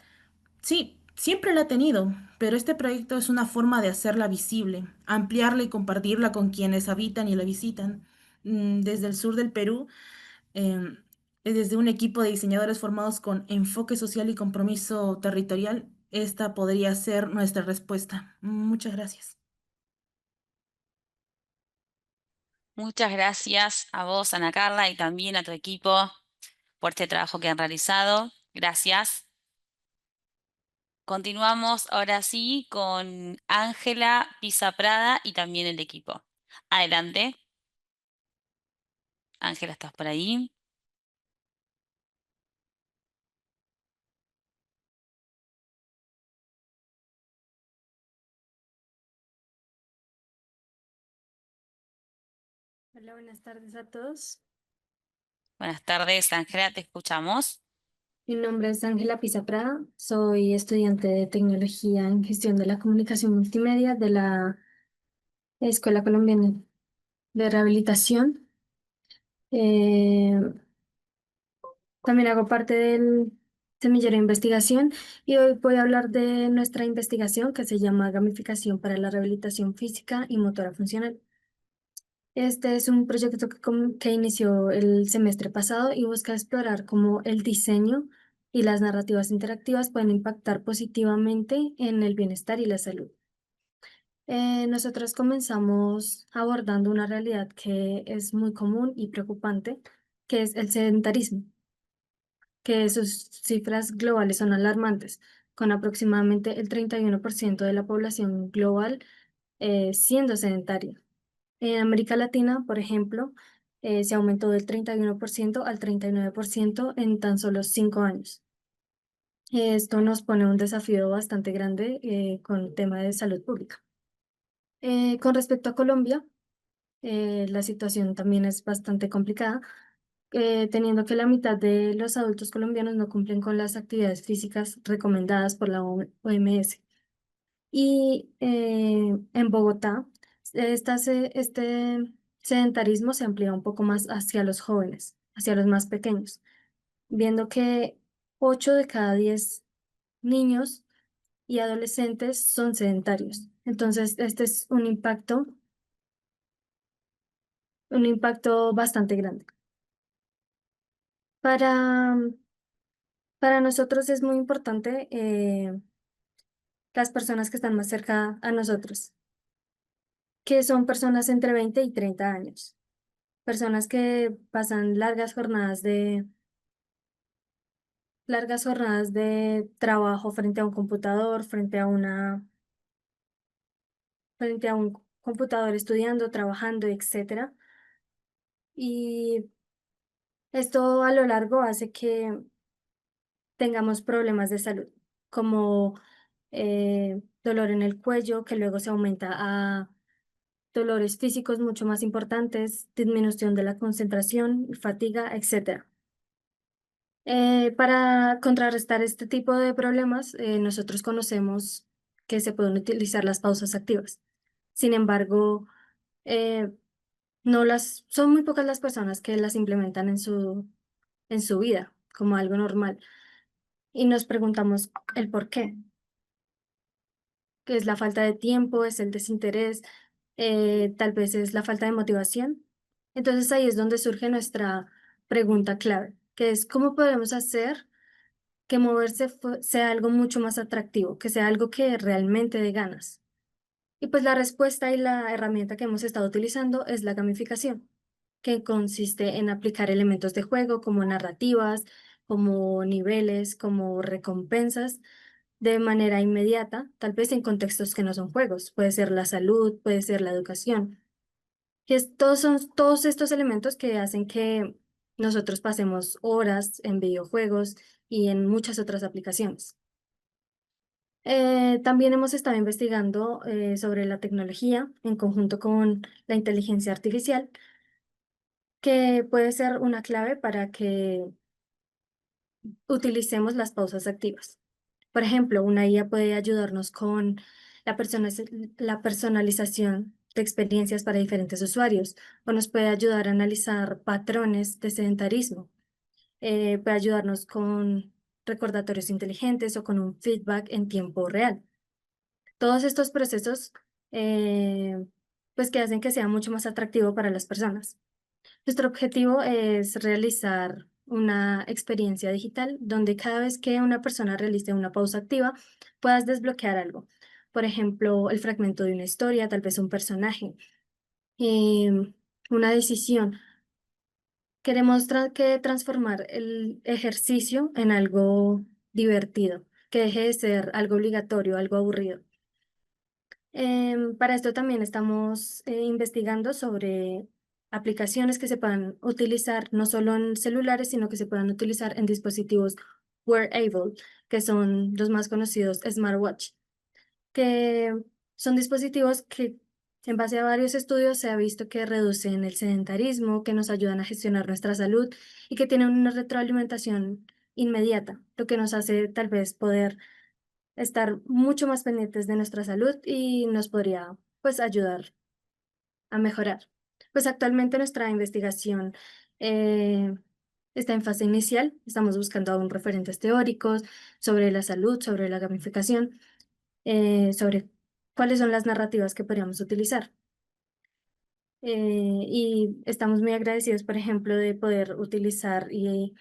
Sí, siempre la ha tenido, pero este proyecto es una forma de hacerla visible, ampliarla y compartirla con quienes habitan y la visitan. Desde el sur del Perú, em, desde un equipo de diseñadores formados con enfoque social y compromiso territorial, esta podría ser nuestra respuesta. Muchas gracias. Muchas gracias a vos, Ana Carla, y también a tu equipo por este trabajo que han realizado. Gracias. Continuamos ahora sí con Ángela Pisa Prada y también el equipo. Adelante. Ángela, ¿estás por ahí? Hola, buenas tardes a todos. Buenas tardes, Ángela, te escuchamos. Mi nombre es Ángela Pisa Prada. Soy estudiante de Tecnología en Gestión de la Comunicación Multimedia de la Escuela Colombiana de Rehabilitación. Eh, También hago parte del semillero de investigación y hoy voy a hablar de nuestra investigación que se llama Gamificación para la Rehabilitación Física y Motora Funcional. Este es un proyecto que inició el semestre pasado y busca explorar cómo el diseño y las narrativas interactivas pueden impactar positivamente en el bienestar y la salud. Nosotros comenzamos abordando una realidad que es muy común y preocupante, que es el sedentarismo, que sus cifras globales son alarmantes, con aproximadamente el 31% de la población global siendo sedentaria. En América Latina, por ejemplo, se aumentó del 31% al 39% en tan solo 5 años. Esto nos pone un desafío bastante grande con el tema de salud pública. Con respecto a Colombia, la situación también es bastante complicada, teniendo que la mitad de los adultos colombianos no cumplen con las actividades físicas recomendadas por la OMS. Y en Bogotá, este sedentarismo se amplía un poco más hacia los jóvenes, hacia los más pequeños, viendo que 8 de cada 10 niños y adolescentes son sedentarios. Entonces, este es un impacto bastante grande. Para, para nosotros es muy importante las personas que están más cerca a nosotros, que son personas entre 20 y 30 años. Personas que pasan largas jornadas de trabajo frente a un computador, frente a un computador estudiando, trabajando, etcétera. Y esto a lo largo hace que tengamos problemas de salud, como dolor en el cuello, que luego se aumenta a dolores físicos mucho más importantes, disminución de la concentración, fatiga, etcétera. Para contrarrestar este tipo de problemas, nosotros conocemos que se pueden utilizar las pausas activas. Sin embargo, eh, son muy pocas las personas que las implementan en su vida como algo normal. Y nos preguntamos el por qué. ¿Que es la falta de tiempo, es el desinterés, tal vez es la falta de motivación? Entonces ahí es donde surge nuestra pregunta clave, que es ¿cómo podemos hacer que moverse sea algo mucho más atractivo, que sea algo que realmente dé ganas? Y pues la respuesta y la herramienta que hemos estado utilizando es la gamificación, que consiste en aplicar elementos de juego como narrativas, como niveles, como recompensas, de manera inmediata, tal vez en contextos que no son juegos. Puede ser la salud, puede ser la educación. Son todos estos elementos que hacen que nosotros pasemos horas en videojuegos y en muchas otras aplicaciones. También hemos estado investigando sobre la tecnología en conjunto con la inteligencia artificial, que puede ser una clave para que utilicemos las pausas activas. Por ejemplo, una IA puede ayudarnos con la personalización de experiencias para diferentes usuarios o nos puede ayudar a analizar patrones de sedentarismo. Puede ayudarnos con recordatorios inteligentes o con un feedback en tiempo real. Todos estos procesos, pues que hacen que sea mucho más atractivo para las personas. Nuestro objetivo es realizar una experiencia digital donde cada vez que una persona realice una pausa activa, puedas desbloquear algo. Por ejemplo, el fragmento de una historia, tal vez un personaje, una decisión. Queremos transformar el ejercicio en algo divertido, que deje de ser algo obligatorio, algo aburrido. Para esto también estamos investigando sobre aplicaciones que se puedan utilizar no solo en celulares, sino que se puedan utilizar en dispositivos wearable, que son los más conocidos smartwatch, que son dispositivos que en base a varios estudios se ha visto que reducen el sedentarismo, que nos ayudan a gestionar nuestra salud y que tienen una retroalimentación inmediata, lo que nos hace tal vez poder estar mucho más pendientes de nuestra salud y nos podría pues ayudar a mejorar. Pues actualmente nuestra investigación eh, está en fase inicial. Estamos buscando aún referentes teóricos sobre la salud, sobre la gamificación, sobre cuáles son las narrativas que podríamos utilizar. Y estamos muy agradecidos, por ejemplo, de poder utilizar y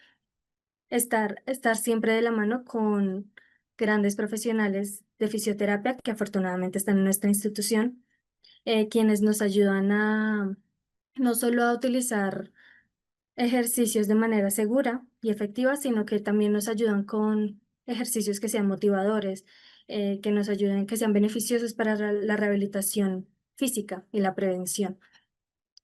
estar siempre de la mano con grandes profesionales de fisioterapia que afortunadamente están en nuestra institución, quienes nos ayudan a no solo a utilizar ejercicios de manera segura y efectiva, sino que también nos ayudan con ejercicios que sean motivadores, que nos ayuden, que sean beneficiosos para la rehabilitación física y la prevención.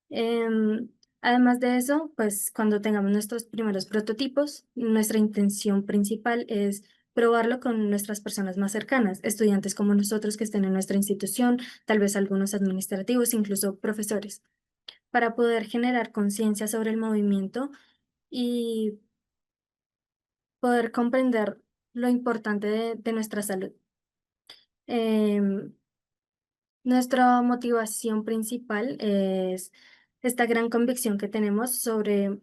Em, Además de eso, pues cuando tengamos nuestros primeros prototipos, nuestra intención principal es probarlo con nuestras personas más cercanas, estudiantes como nosotros que estén en nuestra institución, tal vez algunos administrativos, incluso profesores, para poder generar conciencia sobre el movimiento y poder comprender lo importante de nuestra salud. Em, Nuestra motivación principal es esta gran convicción que tenemos sobre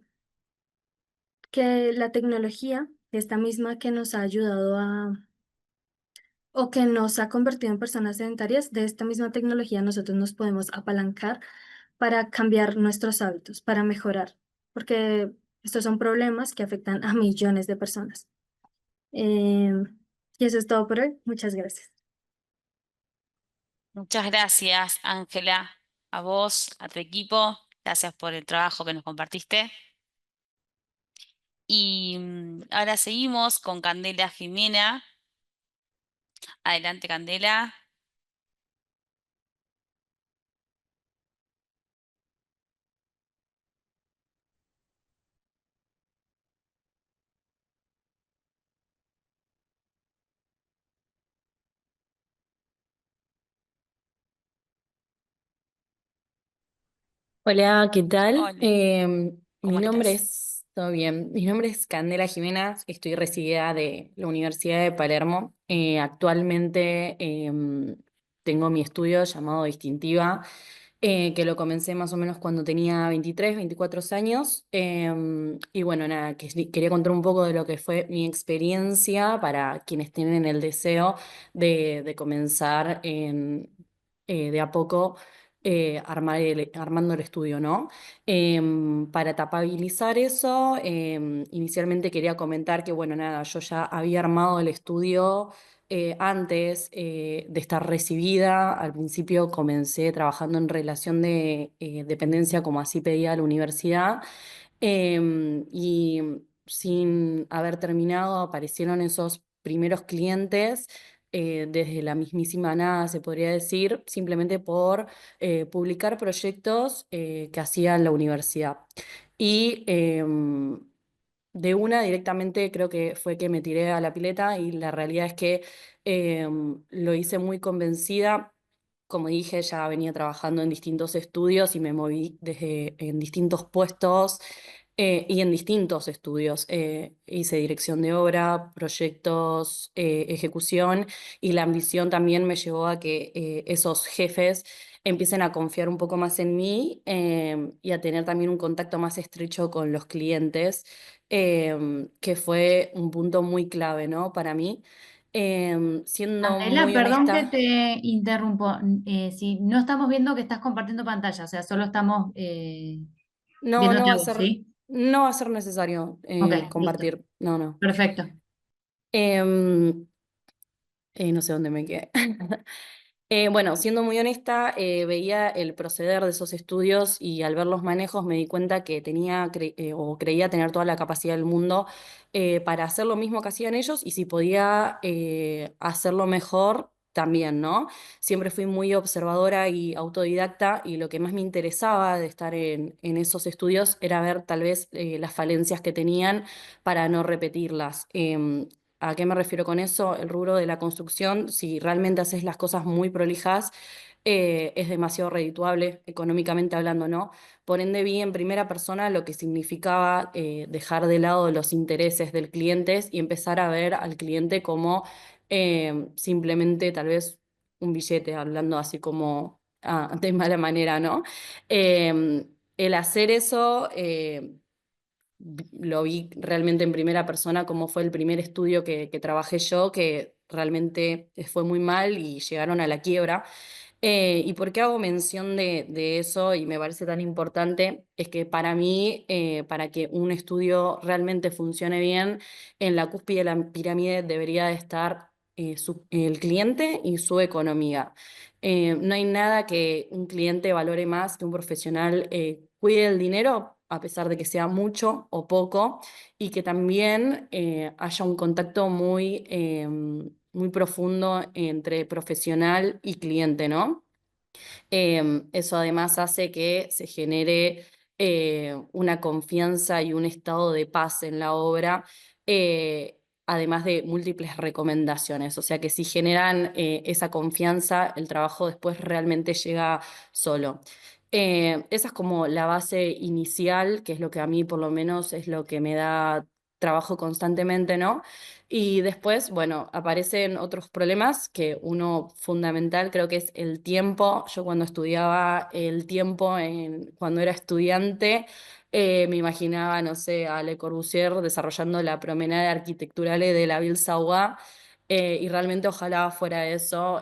que la tecnología, esta misma que nos ha ayudado o que nos ha convertido en personas sedentarias, de esta misma tecnología nosotros nos podemos apalancar para cambiar nuestros hábitos, para mejorar, porque estos son problemas que afectan a millones de personas. Y eso es todo por hoy. Muchas gracias. Muchas gracias, Ángela, a vos, a tu equipo. Gracias por el trabajo que nos compartiste. Y ahora seguimos con Candela Jimena. Adelante, Candela. Hola, ¿qué tal? Hola, ¿cómo estás? Todo bien, mi nombre es Candela Jimena, estoy recibida de la Universidad de Palermo. Actualmente tengo mi estudio llamado Distintiva, que lo comencé más o menos cuando tenía 23, 24 años. Y bueno, nada, quería contar un poco de lo que fue mi experiencia para quienes tienen el deseo de comenzar de a poco armando el estudio, ¿no? Para tapabilizar eso, inicialmente quería comentar que, bueno, nada, yo ya había armado el estudio antes de estar recibida. Al principio comencé trabajando en relación de dependencia, como así pedía la universidad. Y sin haber terminado, aparecieron esos primeros clientes desde la mismísima nada, se podría decir, simplemente por publicar proyectos que hacía la universidad. Y de una directamente creo que fue que me tiré a la pileta y la realidad es que lo hice muy convencida. Como dije, ya venía trabajando en distintos estudios y me moví en distintos puestos y en distintos estudios. Hice dirección de obra, proyectos, ejecución, y la ambición también me llevó a que esos jefes empiecen a confiar un poco más en mí y a tener también un contacto más estrecho con los clientes, que fue un punto muy clave, ¿no? Para mí. Siendo Candela, muy perdón que honesta. te interrumpo. Si no estamos viendo que estás compartiendo pantalla, o sea, solo estamos No, viéndote a vos, ¿sí? no va a ser necesario Ok, listo. compartir. No, no. Perfecto. Em, no sé dónde me quedé. Bueno, siendo muy honesta, veía el proceder de esos estudios y al ver los manejos me di cuenta que o creía tener toda la capacidad del mundo para hacer lo mismo que hacían ellos, y si podía hacerlo mejor también, ¿no? Siempre fui muy observadora y autodidacta, y lo que más me interesaba de estar en esos estudios era ver tal vez las falencias que tenían para no repetirlas. ¿A qué me refiero con eso? El rubro de la construcción, si realmente haces las cosas muy prolijas, es demasiado redituable económicamente hablando, ¿no? Por ende, vi en primera persona lo que significaba dejar de lado los intereses del cliente y empezar a ver al cliente como simplemente tal vez un billete, hablando así como de mala manera, ¿no? El hacer eso lo vi realmente en primera persona, como fue el primer estudio que trabajé yo, que realmente fue muy mal y llegaron a la quiebra. ¿Y por qué hago mención de eso y me parece tan importante? Es que para mí, para que un estudio realmente funcione bien, en la cúspide de la pirámide debería de estar el cliente y su economía. No hay nada que un cliente valore más que un profesional cuide el dinero, a pesar de que sea mucho o poco, y que también haya un contacto muy profundo entre profesional y cliente, ¿no? Eso además hace que se genere una confianza y un estado de paz en la obra, además de múltiples recomendaciones. O sea que si generan esa confianza, el trabajo después realmente llega solo. Esa es como la base inicial, que es lo que a mí por lo menos es lo que me da trabajo constantemente, ¿no? Y después, bueno, aparecen otros problemas que uno fundamental creo que es el tiempo. Yo cuando estudiaba el tiempo, cuando era estudiante, me imaginaba, no sé, a Le Corbusier desarrollando la promenade arquitecturale de la Ville Sauva, y realmente ojalá fuera eso.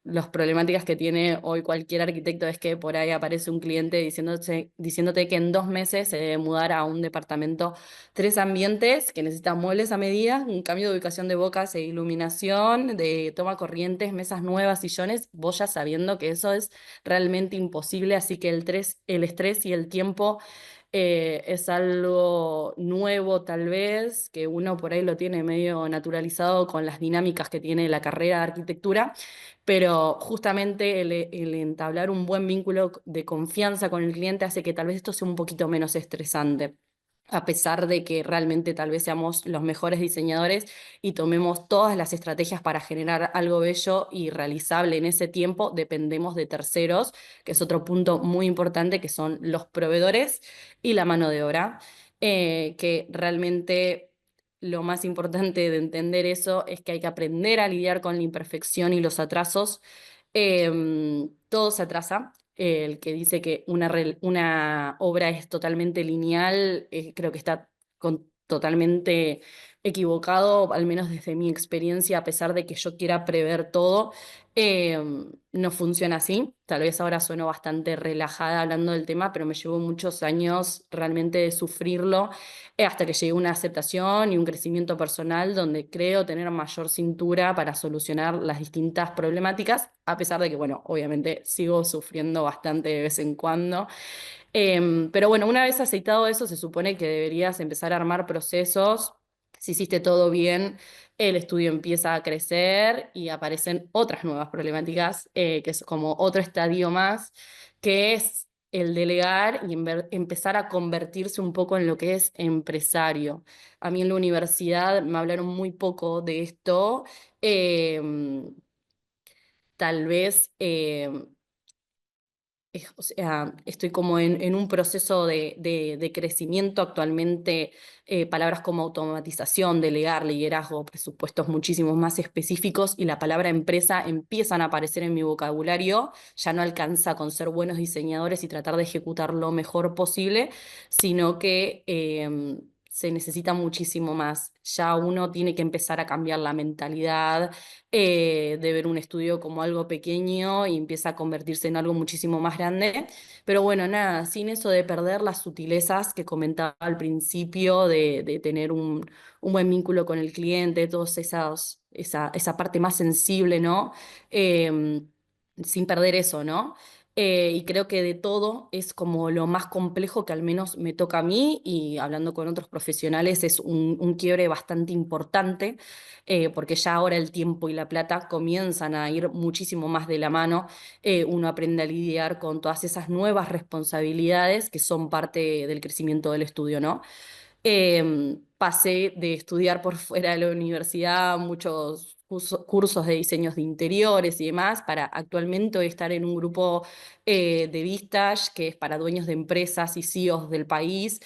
Las problemáticas que tiene hoy cualquier arquitecto es que por ahí aparece un cliente diciéndote que en 2 meses se debe mudar a un departamento, 3 ambientes que necesitan muebles a medida, un cambio de ubicación de bocas e iluminación, de toma corrientes, mesas nuevas, sillones, vos ya sabiendo que eso es realmente imposible, así que el estrés y el tiempo es algo nuevo tal vez, que uno por ahí lo tiene medio naturalizado con las dinámicas que tiene la carrera de arquitectura, pero justamente el entablar un buen vínculo de confianza con el cliente hace que tal vez esto sea un poquito menos estresante, a pesar de que realmente tal vez seamos los mejores diseñadores y tomemos todas las estrategias para generar algo bello y realizable en ese tiempo, dependemos de terceros, que es otro punto muy importante, que son los proveedores y la mano de obra, que realmente lo más importante de entender eso es que hay que aprender a lidiar con la imperfección y los atrasos. Todo se atrasa. El que dice que una obra es totalmente lineal, creo que está totalmente equivocado, al menos desde mi experiencia, a pesar de que yo quiera prever todo, no funciona así. Tal vez ahora sueno bastante relajada hablando del tema, pero me llevó muchos años realmente de sufrirlo, hasta que llegué a una aceptación y un crecimiento personal donde creo tener mayor cintura para solucionar las distintas problemáticas, a pesar de que, bueno, obviamente sigo sufriendo bastante de vez en cuando. Pero bueno, una vez aceitado eso, se supone que deberías empezar a armar procesos. Si hiciste todo bien, el estudio empieza a crecer y aparecen otras nuevas problemáticas, que es como otro estadio más, que es el delegar y empezar a convertirse un poco en lo que es empresario. A mí en la universidad me hablaron muy poco de esto. em, Tal vez o sea, estoy como en un proceso de crecimiento actualmente. Palabras como automatización, delegar, liderazgo, presupuestos muchísimos más específicos y la palabra empresa empiezan a aparecer en mi vocabulario. Ya no alcanza con ser buenos diseñadores y tratar de ejecutar lo mejor posible, sino que se necesita muchísimo más. Ya uno tiene que empezar a cambiar la mentalidad de ver un estudio como algo pequeño y empieza a convertirse en algo muchísimo más grande. Pero bueno, nada, sin eso de perder las sutilezas que comentaba al principio, de tener un buen vínculo con el cliente, esa parte más sensible, ¿no? Sin perder eso, ¿no? Y creo que de todo es como lo más complejo que al menos me toca a mí, y hablando con otros profesionales es un quiebre bastante importante, porque ya ahora el tiempo y la plata comienzan a ir muchísimo más de la mano. Uno aprende a lidiar con todas esas nuevas responsabilidades que son parte del crecimiento del estudio, ¿no? Pasé de estudiar por fuera de la universidad muchos cursos de diseños de interiores y demás, para actualmente estar en un grupo de Vistage, que es para dueños de empresas y CEOs del país,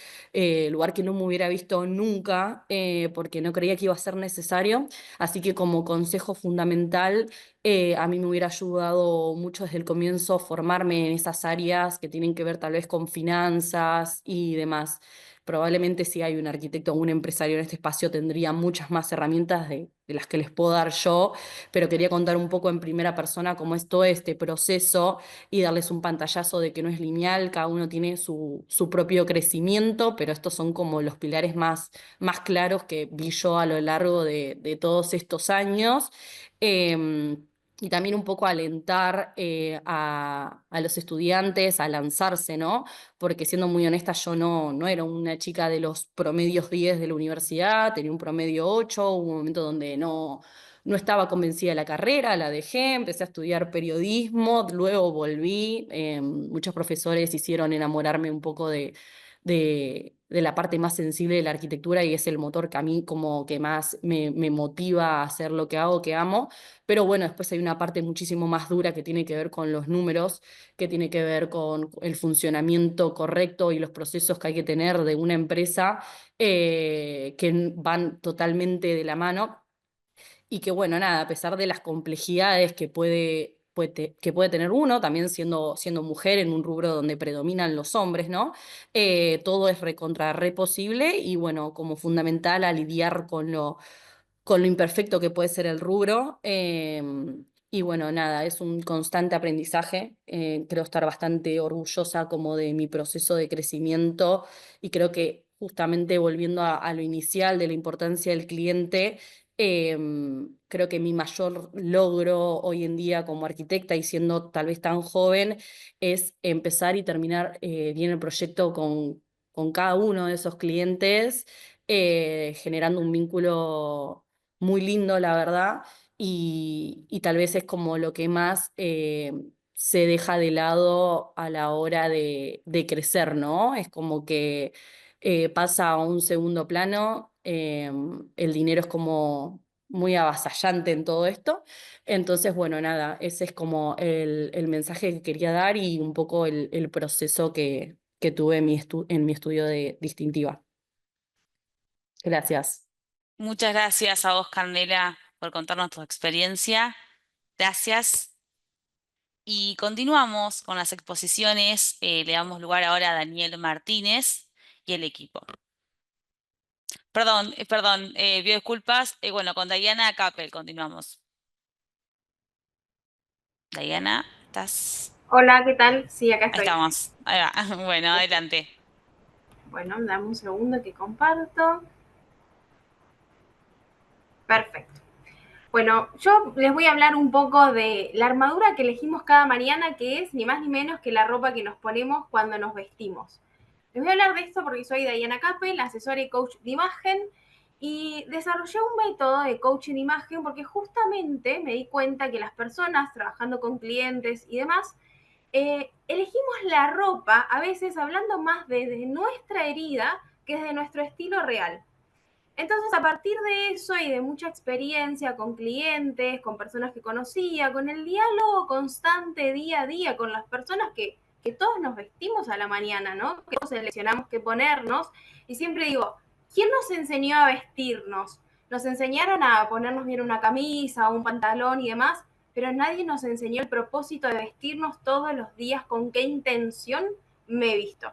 lugar que no me hubiera visto nunca, porque no creía que iba a ser necesario. Así que como consejo fundamental, A mí me hubiera ayudado mucho desde el comienzo formarme en esas áreas que tienen que ver tal vez con finanzas y demás. Probablemente si hay un arquitecto o un empresario en este espacio tendría muchas más herramientas de las que les puedo dar yo, pero quería contar un poco en primera persona cómo es todo este proceso y darles un pantallazo de que no es lineal, cada uno tiene su propio crecimiento, pero estos son como los pilares más claros que vi yo a lo largo de todos estos años. Y también un poco alentar a los estudiantes a lanzarse, ¿no? Porque siendo muy honesta, yo no era una chica de los promedios 10 de la universidad, tenía un promedio 8, hubo un momento donde no estaba convencida de la carrera, la dejé, empecé a estudiar periodismo, luego volví, muchos profesores hicieron enamorarme un poco de la parte más sensible de la arquitectura y es el motor que a mí como que más me motiva a hacer lo que hago, que amo. Pero bueno, después hay una parte muchísimo más dura que tiene que ver con los números, que tiene que ver con el funcionamiento correcto y los procesos que hay que tener de una empresa que van totalmente de la mano. Y que bueno, nada, a pesar de las complejidades que puede tener uno, también siendo mujer en un rubro donde predominan los hombres, ¿no? Todo es re posible y bueno, como fundamental a lidiar con lo imperfecto que puede ser el rubro. Y bueno, nada, es un constante aprendizaje. Creo estar bastante orgullosa como de mi proceso de crecimiento y creo que justamente volviendo a lo inicial de la importancia del cliente, creo que mi mayor logro hoy en día como arquitecta y siendo tal vez tan joven es empezar y terminar bien el proyecto con cada uno de esos clientes, generando un vínculo muy lindo, la verdad, y tal vez es como lo que más se deja de lado a la hora de crecer, ¿no? Es como que pasa a un segundo plano, el dinero es como muy avasallante en todo esto. Entonces, bueno, nada, ese es como el mensaje que quería dar y un poco el proceso que tuve en mi estudio de distintiva. Gracias. Muchas gracias a vos, Candela, por contarnos tu experiencia. Gracias. Y continuamos con las exposiciones. Le damos lugar ahora a Daniel Martínez y el equipo. Perdón, pido disculpas. Bueno, con Diana Capel continuamos. Diana, ¿estás? Hola, ¿qué tal? Sí, acá Ahí estoy. estamos. Ahí va. Bueno, adelante. Bueno, dame un segundo que comparto. Perfecto. Bueno, yo les voy a hablar un poco de la armadura que elegimos cada mañana, que es ni más ni menos que la ropa que nos ponemos cuando nos vestimos. Les voy a hablar de esto porque soy Diana Capel, asesora y coach de imagen, y desarrollé un método de coaching de imagen porque justamente me di cuenta que las personas trabajando con clientes y demás, elegimos la ropa a veces hablando más de nuestra herida que de nuestro estilo real. Entonces, a partir de eso y de mucha experiencia con clientes, con personas que conocía, con el diálogo constante día a día con las personas que todos nos vestimos a la mañana, ¿no? Que todos seleccionamos qué ponernos. Y siempre digo, ¿quién nos enseñó a vestirnos? Nos enseñaron a ponernos bien una camisa, un pantalón y demás, pero nadie nos enseñó el propósito de vestirnos todos los días, con qué intención me he visto.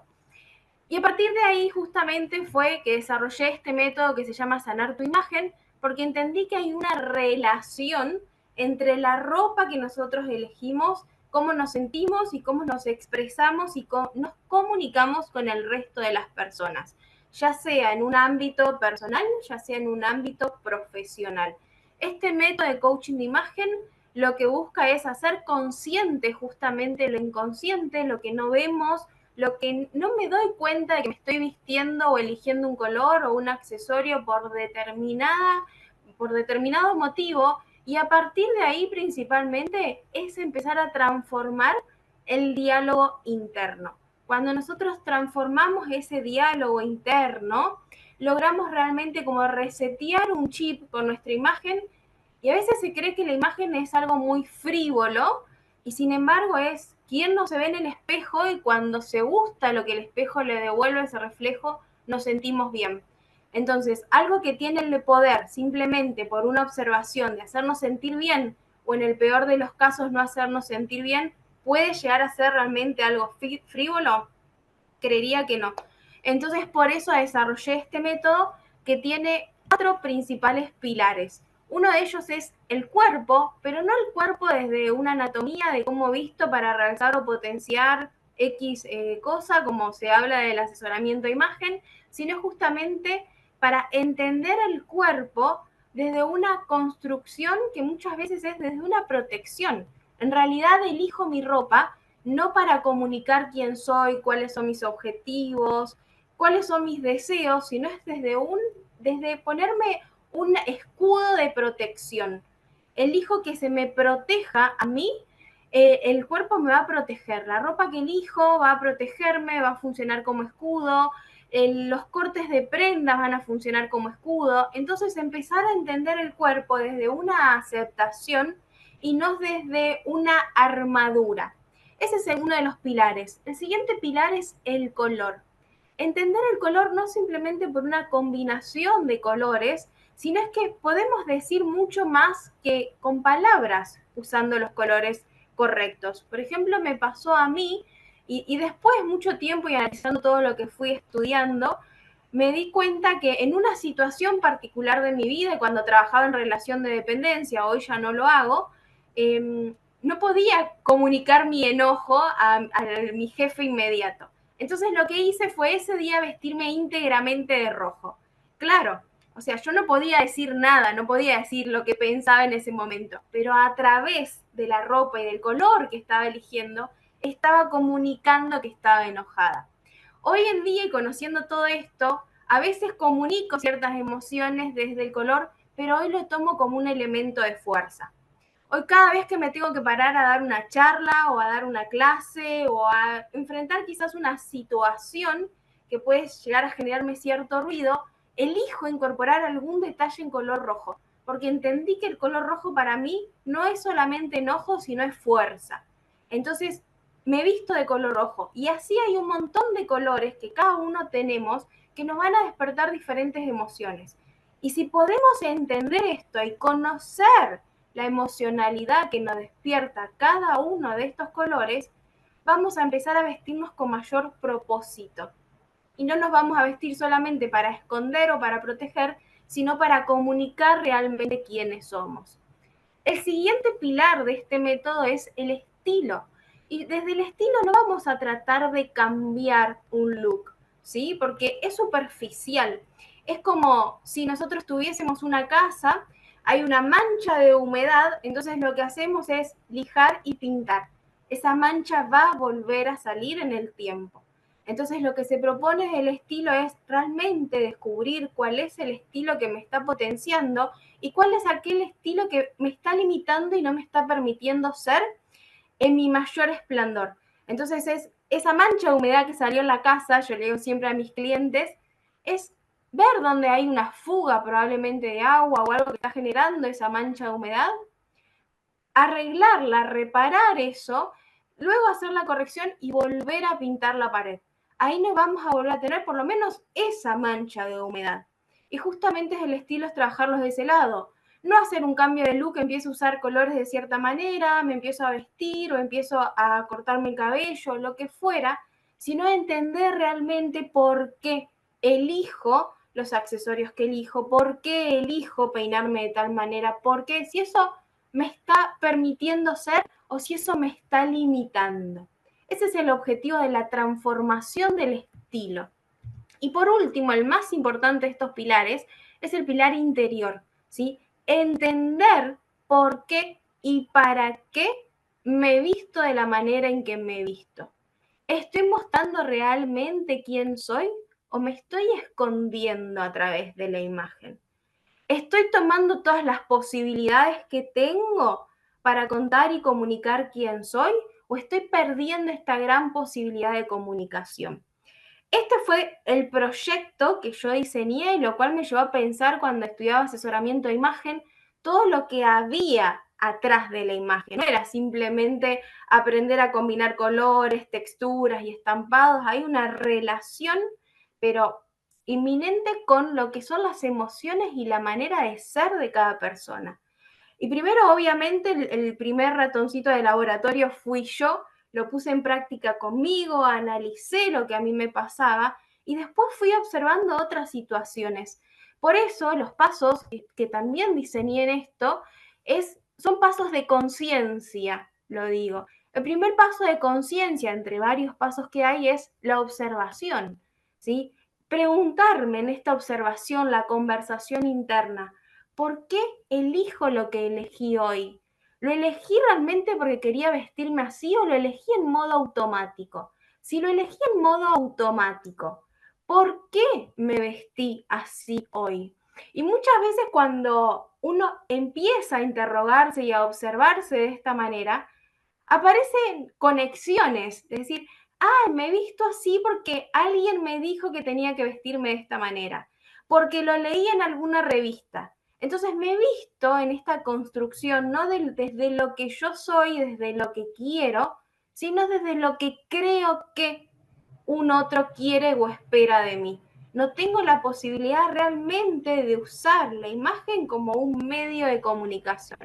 Y a partir de ahí justamente fue que desarrollé este método que se llama Sanar tu Imagen, porque entendí que hay una relación entre la ropa que nosotros elegimos, cómo nos sentimos y cómo nos expresamos y cómo nos comunicamos con el resto de las personas, ya sea en un ámbito personal, ya sea en un ámbito profesional. Este método de coaching de imagen lo que busca es hacer consciente justamente lo inconsciente, lo que no vemos, lo que no me doy cuenta de que me estoy vistiendo o eligiendo un color o un accesorio por determinado motivo, y a partir de ahí principalmente es empezar a transformar el diálogo interno. Cuando nosotros transformamos ese diálogo interno, logramos realmente como resetear un chip con nuestra imagen, y a veces se cree que la imagen es algo muy frívolo, y sin embargo es quién no se ve en el espejo, y cuando se gusta lo que el espejo le devuelve, ese reflejo, nos sentimos bien. Entonces, algo que tiene el poder simplemente por una observación de hacernos sentir bien o en el peor de los casos no hacernos sentir bien, ¿puede llegar a ser realmente algo frívolo? Creería que no. Entonces, por eso desarrollé este método que tiene 4 principales pilares. Uno de ellos es el cuerpo, pero no el cuerpo desde una anatomía de cómo visto para realzar o potenciar X cosa, como se habla del asesoramiento de imagen, sino justamente para entender el cuerpo desde una construcción que muchas veces es desde una protección. En realidad elijo mi ropa no para comunicar quién soy, cuáles son mis objetivos, cuáles son mis deseos, sino es desde ponerme un escudo de protección. Elijo que se me proteja a mí, el cuerpo me va a proteger, la ropa que elijo va a protegerme, va a funcionar como escudo, los cortes de prendas van a funcionar como escudo. Entonces empezar a entender el cuerpo desde una aceptación y no desde una armadura. Ese es uno de los pilares. El siguiente pilar es el color. Entender el color no simplemente por una combinación de colores, sino es que podemos decir mucho más que con palabras usando los colores correctos. Por ejemplo, me pasó a mí, y después mucho tiempo y analizando todo lo que fui estudiando, me di cuenta que en una situación particular de mi vida, cuando trabajaba en relación de dependencia, hoy ya no lo hago, no podía comunicar mi enojo a mi jefe inmediato. Entonces lo que hice fue ese día vestirme íntegramente de rojo. Claro, o sea, yo no podía decir nada, no podía decir lo que pensaba en ese momento, pero a través de la ropa y del color que estaba eligiendo, estaba comunicando que estaba enojada. Hoy en día, y conociendo todo esto, a veces comunico ciertas emociones desde el color, pero hoy lo tomo como un elemento de fuerza. Hoy cada vez que me tengo que parar a dar una charla o a dar una clase o a enfrentar quizás una situación que puede llegar a generarme cierto ruido, elijo incorporar algún detalle en color rojo, porque entendí que el color rojo para mí no es solamente enojo, sino es fuerza. Entonces me visto de color rojo y así hay un montón de colores que cada uno tenemos que nos van a despertar diferentes emociones. Y si podemos entender esto y conocer la emocionalidad que nos despierta cada uno de estos colores, vamos a empezar a vestirnos con mayor propósito. Y no nos vamos a vestir solamente para esconder o para proteger, sino para comunicar realmente quiénes somos. El siguiente pilar de este método es el estilo. Y desde el estilo no vamos a tratar de cambiar un look, ¿sí? Porque es superficial. Es como si nosotros tuviésemos una casa, hay una mancha de humedad, entonces lo que hacemos es lijar y pintar. Esa mancha va a volver a salir en el tiempo. Entonces lo que se propone del estilo es realmente descubrir cuál es el estilo que me está potenciando y cuál es aquel estilo que me está limitando y no me está permitiendo ser en mi mayor esplendor. Entonces es esa mancha de humedad que salió en la casa, yo le digo siempre a mis clientes, es ver dónde hay una fuga probablemente de agua o algo que está generando esa mancha de humedad, arreglarla, reparar eso, luego hacer la corrección y volver a pintar la pared. Ahí no vamos a volver a tener por lo menos esa mancha de humedad. Y justamente el estilo es trabajarlos de ese lado. No hacer un cambio de look, empiezo a usar colores de cierta manera, me empiezo a vestir o empiezo a cortarme el cabello, lo que fuera, sino entender realmente por qué elijo los accesorios que elijo, por qué elijo peinarme de tal manera, por qué, si eso me está permitiendo ser o si eso me está limitando. Ese es el objetivo de la transformación del estilo. Y por último, el más importante de estos pilares es el pilar interior, ¿sí? Entender por qué y para qué me he visto de la manera en que me he visto. ¿Estoy mostrando realmente quién soy o me estoy escondiendo a través de la imagen? ¿Estoy tomando todas las posibilidades que tengo para contar y comunicar quién soy o estoy perdiendo esta gran posibilidad de comunicación? Este fue el proyecto que yo diseñé y lo cual me llevó a pensar cuando estudiaba asesoramiento de imagen, todo lo que había atrás de la imagen. No era simplemente aprender a combinar colores, texturas y estampados, hay una relación, pero inminente con lo que son las emociones y la manera de ser de cada persona. Y primero, obviamente, el primer ratoncito de laboratorio fui yo, lo puse en práctica conmigo, analicé lo que a mí me pasaba y después fui observando otras situaciones. Por eso los pasos que también diseñé en esto son pasos de conciencia, lo digo. El primer paso de conciencia entre varios pasos que hay es la observación, ¿sí? Preguntarme en esta observación, la conversación interna, ¿por qué elijo lo que elegí hoy? ¿Lo elegí realmente porque quería vestirme así o lo elegí en modo automático? Si lo elegí en modo automático, ¿por qué me vestí así hoy? Y muchas veces cuando uno empieza a interrogarse y a observarse de esta manera, aparecen conexiones, es decir, me he visto así porque alguien me dijo que tenía que vestirme de esta manera, porque lo leí en alguna revista. Entonces me he visto en esta construcción, no desde lo que yo soy, desde lo que quiero, sino desde lo que creo que un otro quiere o espera de mí. No tengo la posibilidad realmente de usar la imagen como un medio de comunicación.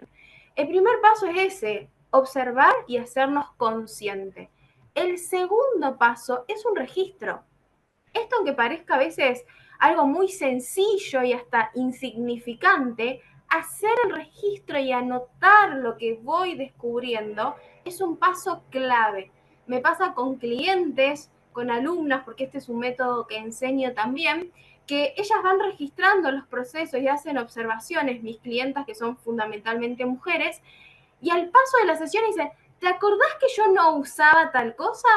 El primer paso es ese, observar y hacernos conscientes. El segundo paso es un registro. Esto, aunque parezca a veces algo muy sencillo y hasta insignificante, hacer el registro y anotar lo que voy descubriendo es un paso clave. Me pasa con clientes, con alumnas, porque este es un método que enseño también, que ellas van registrando los procesos y hacen observaciones, mis clientas que son fundamentalmente mujeres, y al paso de la sesión dicen, ¿te acordás que yo no usaba tal cosa?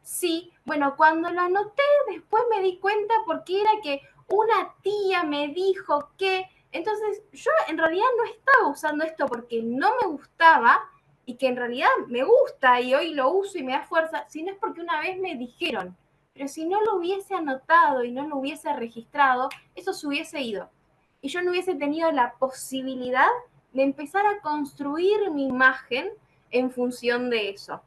Sí, bueno, cuando lo anoté después me di cuenta porque era que una tía me dijo que, entonces yo en realidad no estaba usando esto porque no me gustaba y que en realidad me gusta y hoy lo uso y me da fuerza, sino es porque una vez me dijeron, pero si no lo hubiese anotado y no lo hubiese registrado, eso se hubiese ido. Y yo no hubiese tenido la posibilidad de empezar a construir mi imagen en función de eso.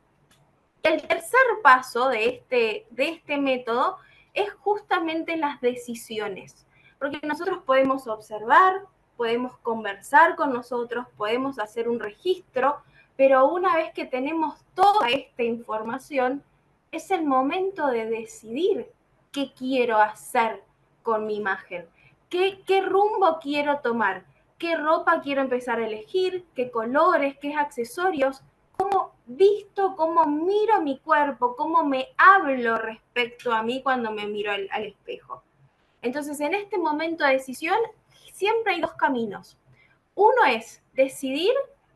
El tercer paso de este método es justamente las decisiones, porque nosotros podemos observar, podemos conversar con nosotros, podemos hacer un registro, pero una vez que tenemos toda esta información, es el momento de decidir qué quiero hacer con mi imagen, qué rumbo quiero tomar, qué ropa quiero empezar a elegir, qué colores, qué accesorios, cómo visto, cómo miro mi cuerpo, cómo me hablo respecto a mí cuando me miro al espejo. Entonces, en este momento de decisión, siempre hay dos caminos. Uno es decidir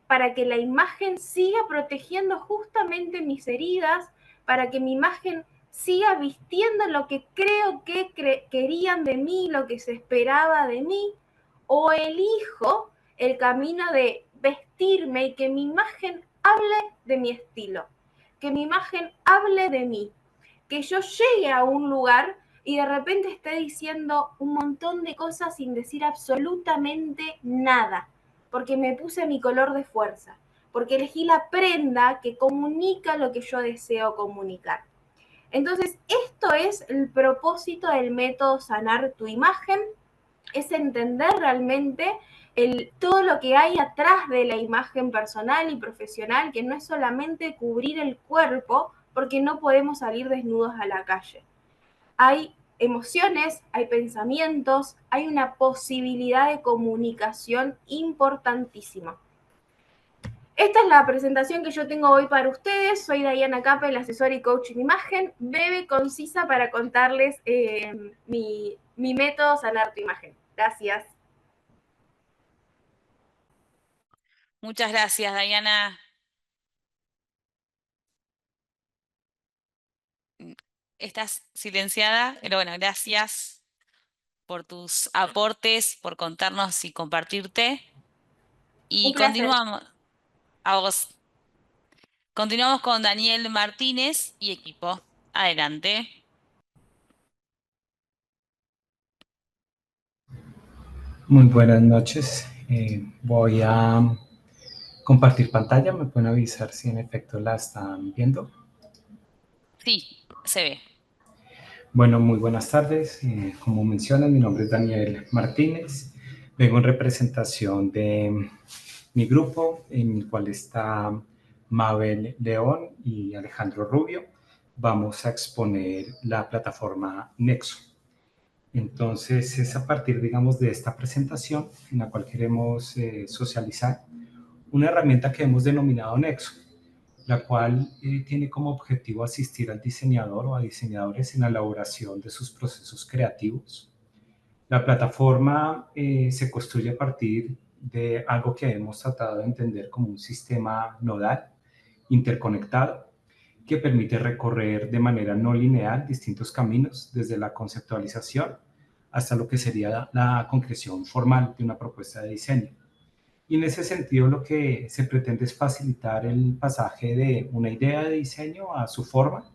para que la imagen siga protegiendo justamente mis heridas, para que mi imagen siga vistiendo lo que creo que querían de mí, lo que se esperaba de mí, o elijo el camino de vestirme y que mi imagen hable de mi estilo, que mi imagen hable de mí, que yo llegue a un lugar y de repente esté diciendo un montón de cosas sin decir absolutamente nada, porque me puse mi color de fuerza, porque elegí la prenda que comunica lo que yo deseo comunicar. Entonces, esto es el propósito del método Sanar tu Imagen, es entender realmente todo lo que hay atrás de la imagen personal y profesional, que no es solamente cubrir el cuerpo, porque no podemos salir desnudos a la calle. Hay emociones, hay pensamientos, hay una posibilidad de comunicación importantísima. Esta es la presentación que yo tengo hoy para ustedes. Soy Diana Capa, el asesor y coach en imagen, breve, concisa para contarles mi método Sanar tu Imagen. Gracias. Muchas gracias, Diana. Estás silenciada, pero bueno, gracias por tus aportes, por contarnos y compartirte. Y Un placer. continuamos. A vos. Continuamos con Daniel Martínez y equipo. Adelante. Muy buenas noches. Voy a compartir pantalla. ¿Me pueden avisar si en efecto la están viendo? Sí, se ve. Bueno, muy buenas tardes. Como mencionan, mi nombre es Daniel Martínez. Vengo en representación de mi grupo, en el cual está Mabel León y Alejandro Rubio. Vamos a exponer la plataforma Nexo. Entonces, es a partir, digamos, de esta presentación en la cual queremos socializar una herramienta que hemos denominado Nexo, la cual tiene como objetivo asistir al diseñador o a diseñadores en la elaboración de sus procesos creativos. La plataforma se construye a partir de algo que hemos tratado de entender como un sistema nodal, interconectado, que permite recorrer de manera no lineal distintos caminos desde la conceptualización hasta lo que sería la concreción formal de una propuesta de diseño. Y en ese sentido lo que se pretende es facilitar el pasaje de una idea de diseño a su forma,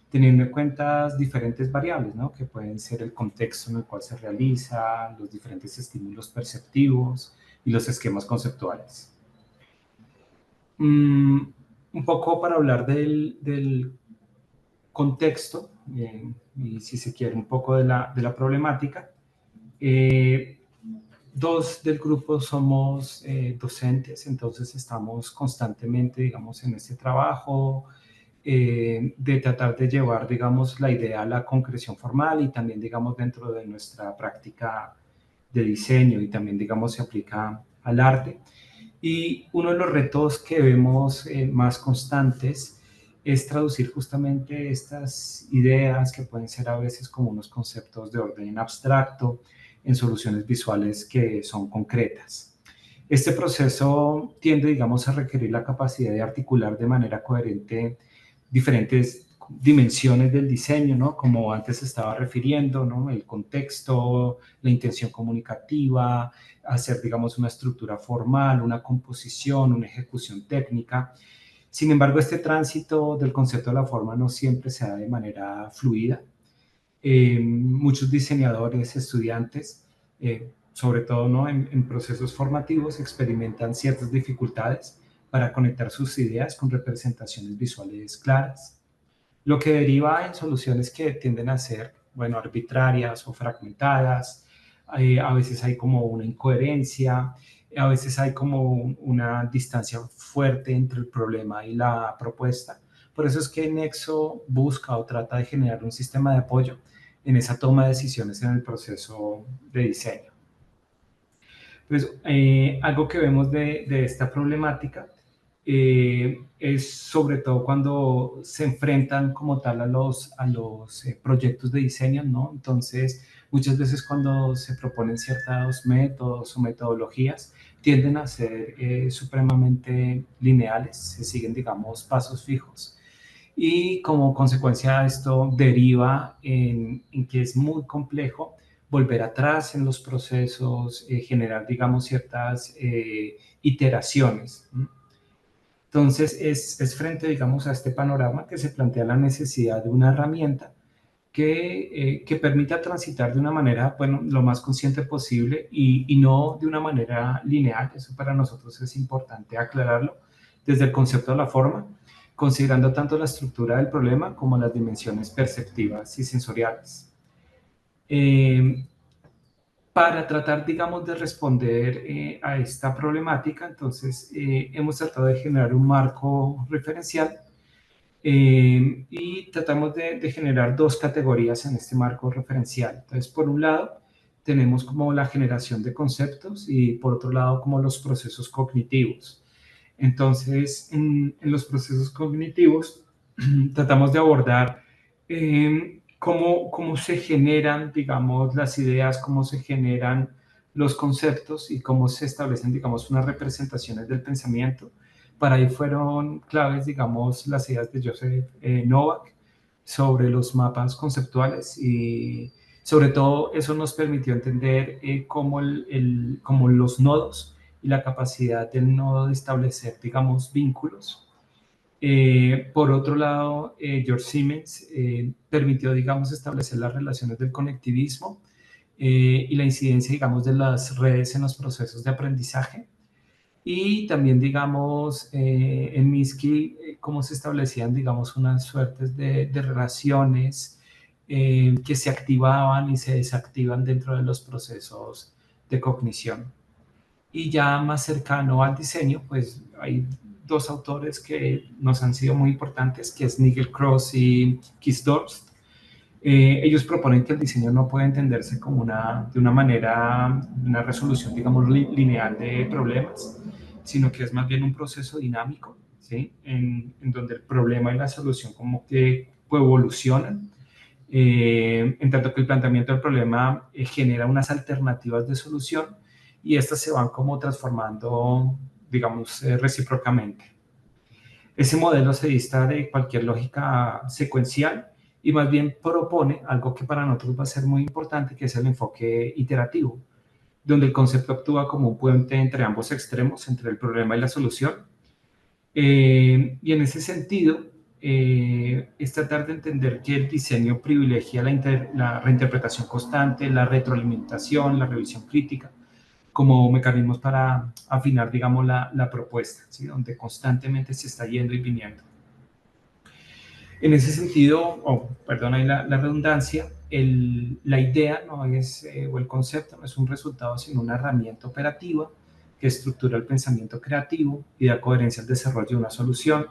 teniendo en cuenta diferentes variables, ¿no? Que pueden ser el contexto en el cual se realiza, los diferentes estímulos perceptivos y los esquemas conceptuales. Un poco para hablar del contexto, y si se quiere un poco de la problemática. Dos del grupo somos docentes, entonces estamos constantemente, digamos, en este trabajo de tratar de llevar, digamos, la idea a la concreción formal y también, digamos, dentro de nuestra práctica de diseño y también, digamos, se aplica al arte. Y uno de los retos que vemos más constantes es traducir justamente estas ideas que pueden ser a veces como unos conceptos de orden abstracto en soluciones visuales que son concretas. Este proceso tiende, digamos, a requerir la capacidad de articular de manera coherente diferentes dimensiones del diseño, ¿no? Como antes estaba refiriendo, ¿no? El contexto, la intención comunicativa, hacer, digamos, una estructura formal, una composición, una ejecución técnica. Sin embargo, este tránsito del concepto a la forma no siempre se da de manera fluida. Muchos diseñadores, estudiantes, sobre todo, ¿no? en procesos formativos, experimentan ciertas dificultades para conectar sus ideas con representaciones visuales claras, lo que deriva en soluciones que tienden a ser, bueno, arbitrarias o fragmentadas. A veces hay como una incoherencia, a veces hay como una distancia fuerte entre el problema y la propuesta. Por eso es que Nexo busca o trata de generar un sistema de apoyo en esa toma de decisiones en el proceso de diseño. Pues, algo que vemos de esta problemática es sobre todo cuando se enfrentan como tal a los proyectos de diseño, ¿no? Entonces, muchas veces cuando se proponen ciertos métodos o metodologías, tienden a ser supremamente lineales, se siguen, digamos, pasos fijos. Y como consecuencia de esto deriva en que es muy complejo volver atrás en los procesos, generar, digamos, ciertas iteraciones. Entonces, es frente, digamos, a este panorama que se plantea la necesidad de una herramienta que permita transitar de una manera, bueno, lo más consciente posible y no de una manera lineal. Eso para nosotros es importante aclararlo desde el concepto de la forma, considerando tanto la estructura del problema como las dimensiones perceptivas y sensoriales. Para tratar, digamos, de responder a esta problemática, entonces hemos tratado de generar un marco referencial y tratamos de generar dos categorías en este marco referencial. Entonces, por un lado, tenemos como la generación de conceptos y por otro lado, como los procesos cognitivos. Entonces, en los procesos cognitivos, tratamos de abordar cómo se generan, digamos, las ideas, cómo se generan los conceptos y cómo se establecen, digamos, unas representaciones del pensamiento. Para ahí fueron claves, digamos, las ideas de Joseph Novak sobre los mapas conceptuales y sobre todo eso nos permitió entender cómo los nodos y la capacidad del nodo de establecer, digamos, vínculos. Por otro lado, George Siemens permitió, digamos, establecer las relaciones del conectivismo y la incidencia, digamos, de las redes en los procesos de aprendizaje. Y también, digamos, en Minsky, cómo se establecían, digamos, unas suertes de relaciones que se activaban y se desactivan dentro de los procesos de cognición. Y ya más cercano al diseño, pues hay dos autores que nos han sido muy importantes, que es Nigel Cross y Keith Dorst. Ellos proponen que el diseño no puede entenderse como de una manera, una resolución, digamos, lineal de problemas, sino que es más bien un proceso dinámico, ¿sí? En donde el problema y la solución como que evolucionan, en tanto que el planteamiento del problema genera unas alternativas de solución y estas se van como transformando, digamos, recíprocamente. Ese modelo se dista de cualquier lógica secuencial y más bien propone algo que para nosotros va a ser muy importante, que es el enfoque iterativo, donde el concepto actúa como un puente entre ambos extremos, entre el problema y la solución. Y en ese sentido, es tratar de entender que el diseño privilegia la reinterpretación constante, la retroalimentación, la revisión crítica, como mecanismos para afinar, digamos, la propuesta, ¿sí? Donde constantemente se está yendo y viniendo. En ese sentido, perdón ahí la redundancia, la idea no es, o el concepto no es un resultado, sino una herramienta operativa que estructura el pensamiento creativo y da coherencia al desarrollo de una solución.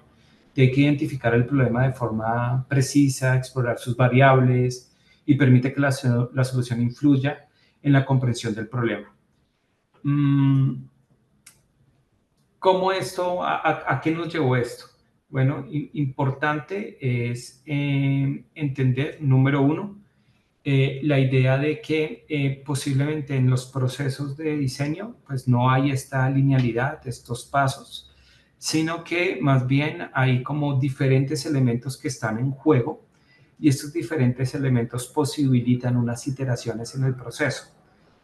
Tiene que identificar el problema de forma precisa, explorar sus variables y permite que la solución influya en la comprensión del problema. ¿Cómo esto, a qué nos llevó esto? Bueno, importante es entender, número uno, la idea de que posiblemente en los procesos de diseño pues no hay esta linealidad, estos pasos, sino que más bien hay como diferentes elementos que están en juego y estos diferentes elementos posibilitan unas iteraciones en el proceso.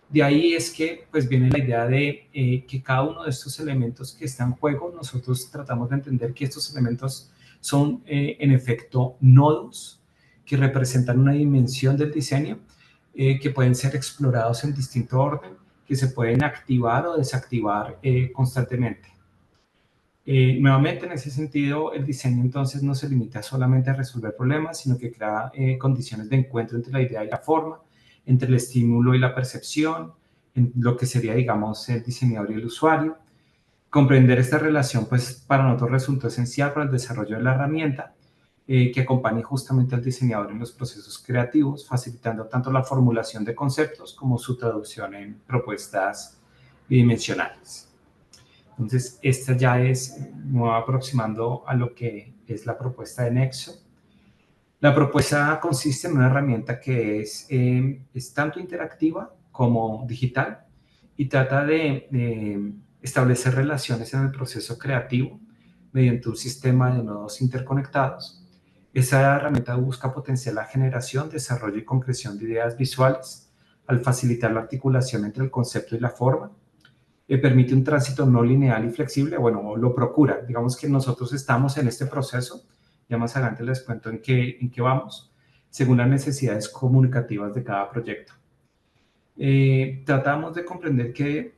De ahí es que pues viene la idea de que cada uno de estos elementos que está en juego, nosotros tratamos de entender que estos elementos son en efecto nodos que representan una dimensión del diseño que pueden ser explorados en distinto orden, que se pueden activar o desactivar constantemente. Nuevamente, en ese sentido, el diseño entonces no se limita solamente a resolver problemas, sino que crea condiciones de encuentro entre la idea y la forma, entre el estímulo y la percepción, en lo que sería, digamos, el diseñador y el usuario. Comprender esta relación, pues, para nosotros resultó esencial para el desarrollo de la herramienta que acompañe justamente al diseñador en los procesos creativos, facilitando tanto la formulación de conceptos como su traducción en propuestas bidimensionales. Entonces, esta ya me va aproximando a lo que es la propuesta de Nexo. La propuesta consiste en una herramienta que es tanto interactiva como digital y trata de establecer relaciones en el proceso creativo mediante un sistema de nodos interconectados. Esa herramienta busca potenciar la generación, desarrollo y concreción de ideas visuales al facilitar la articulación entre el concepto y la forma. Permite un tránsito no lineal y flexible, bueno, lo procura. Digamos que nosotros estamos en este proceso, ya más adelante les cuento en qué vamos, según las necesidades comunicativas de cada proyecto. Tratamos de comprender que,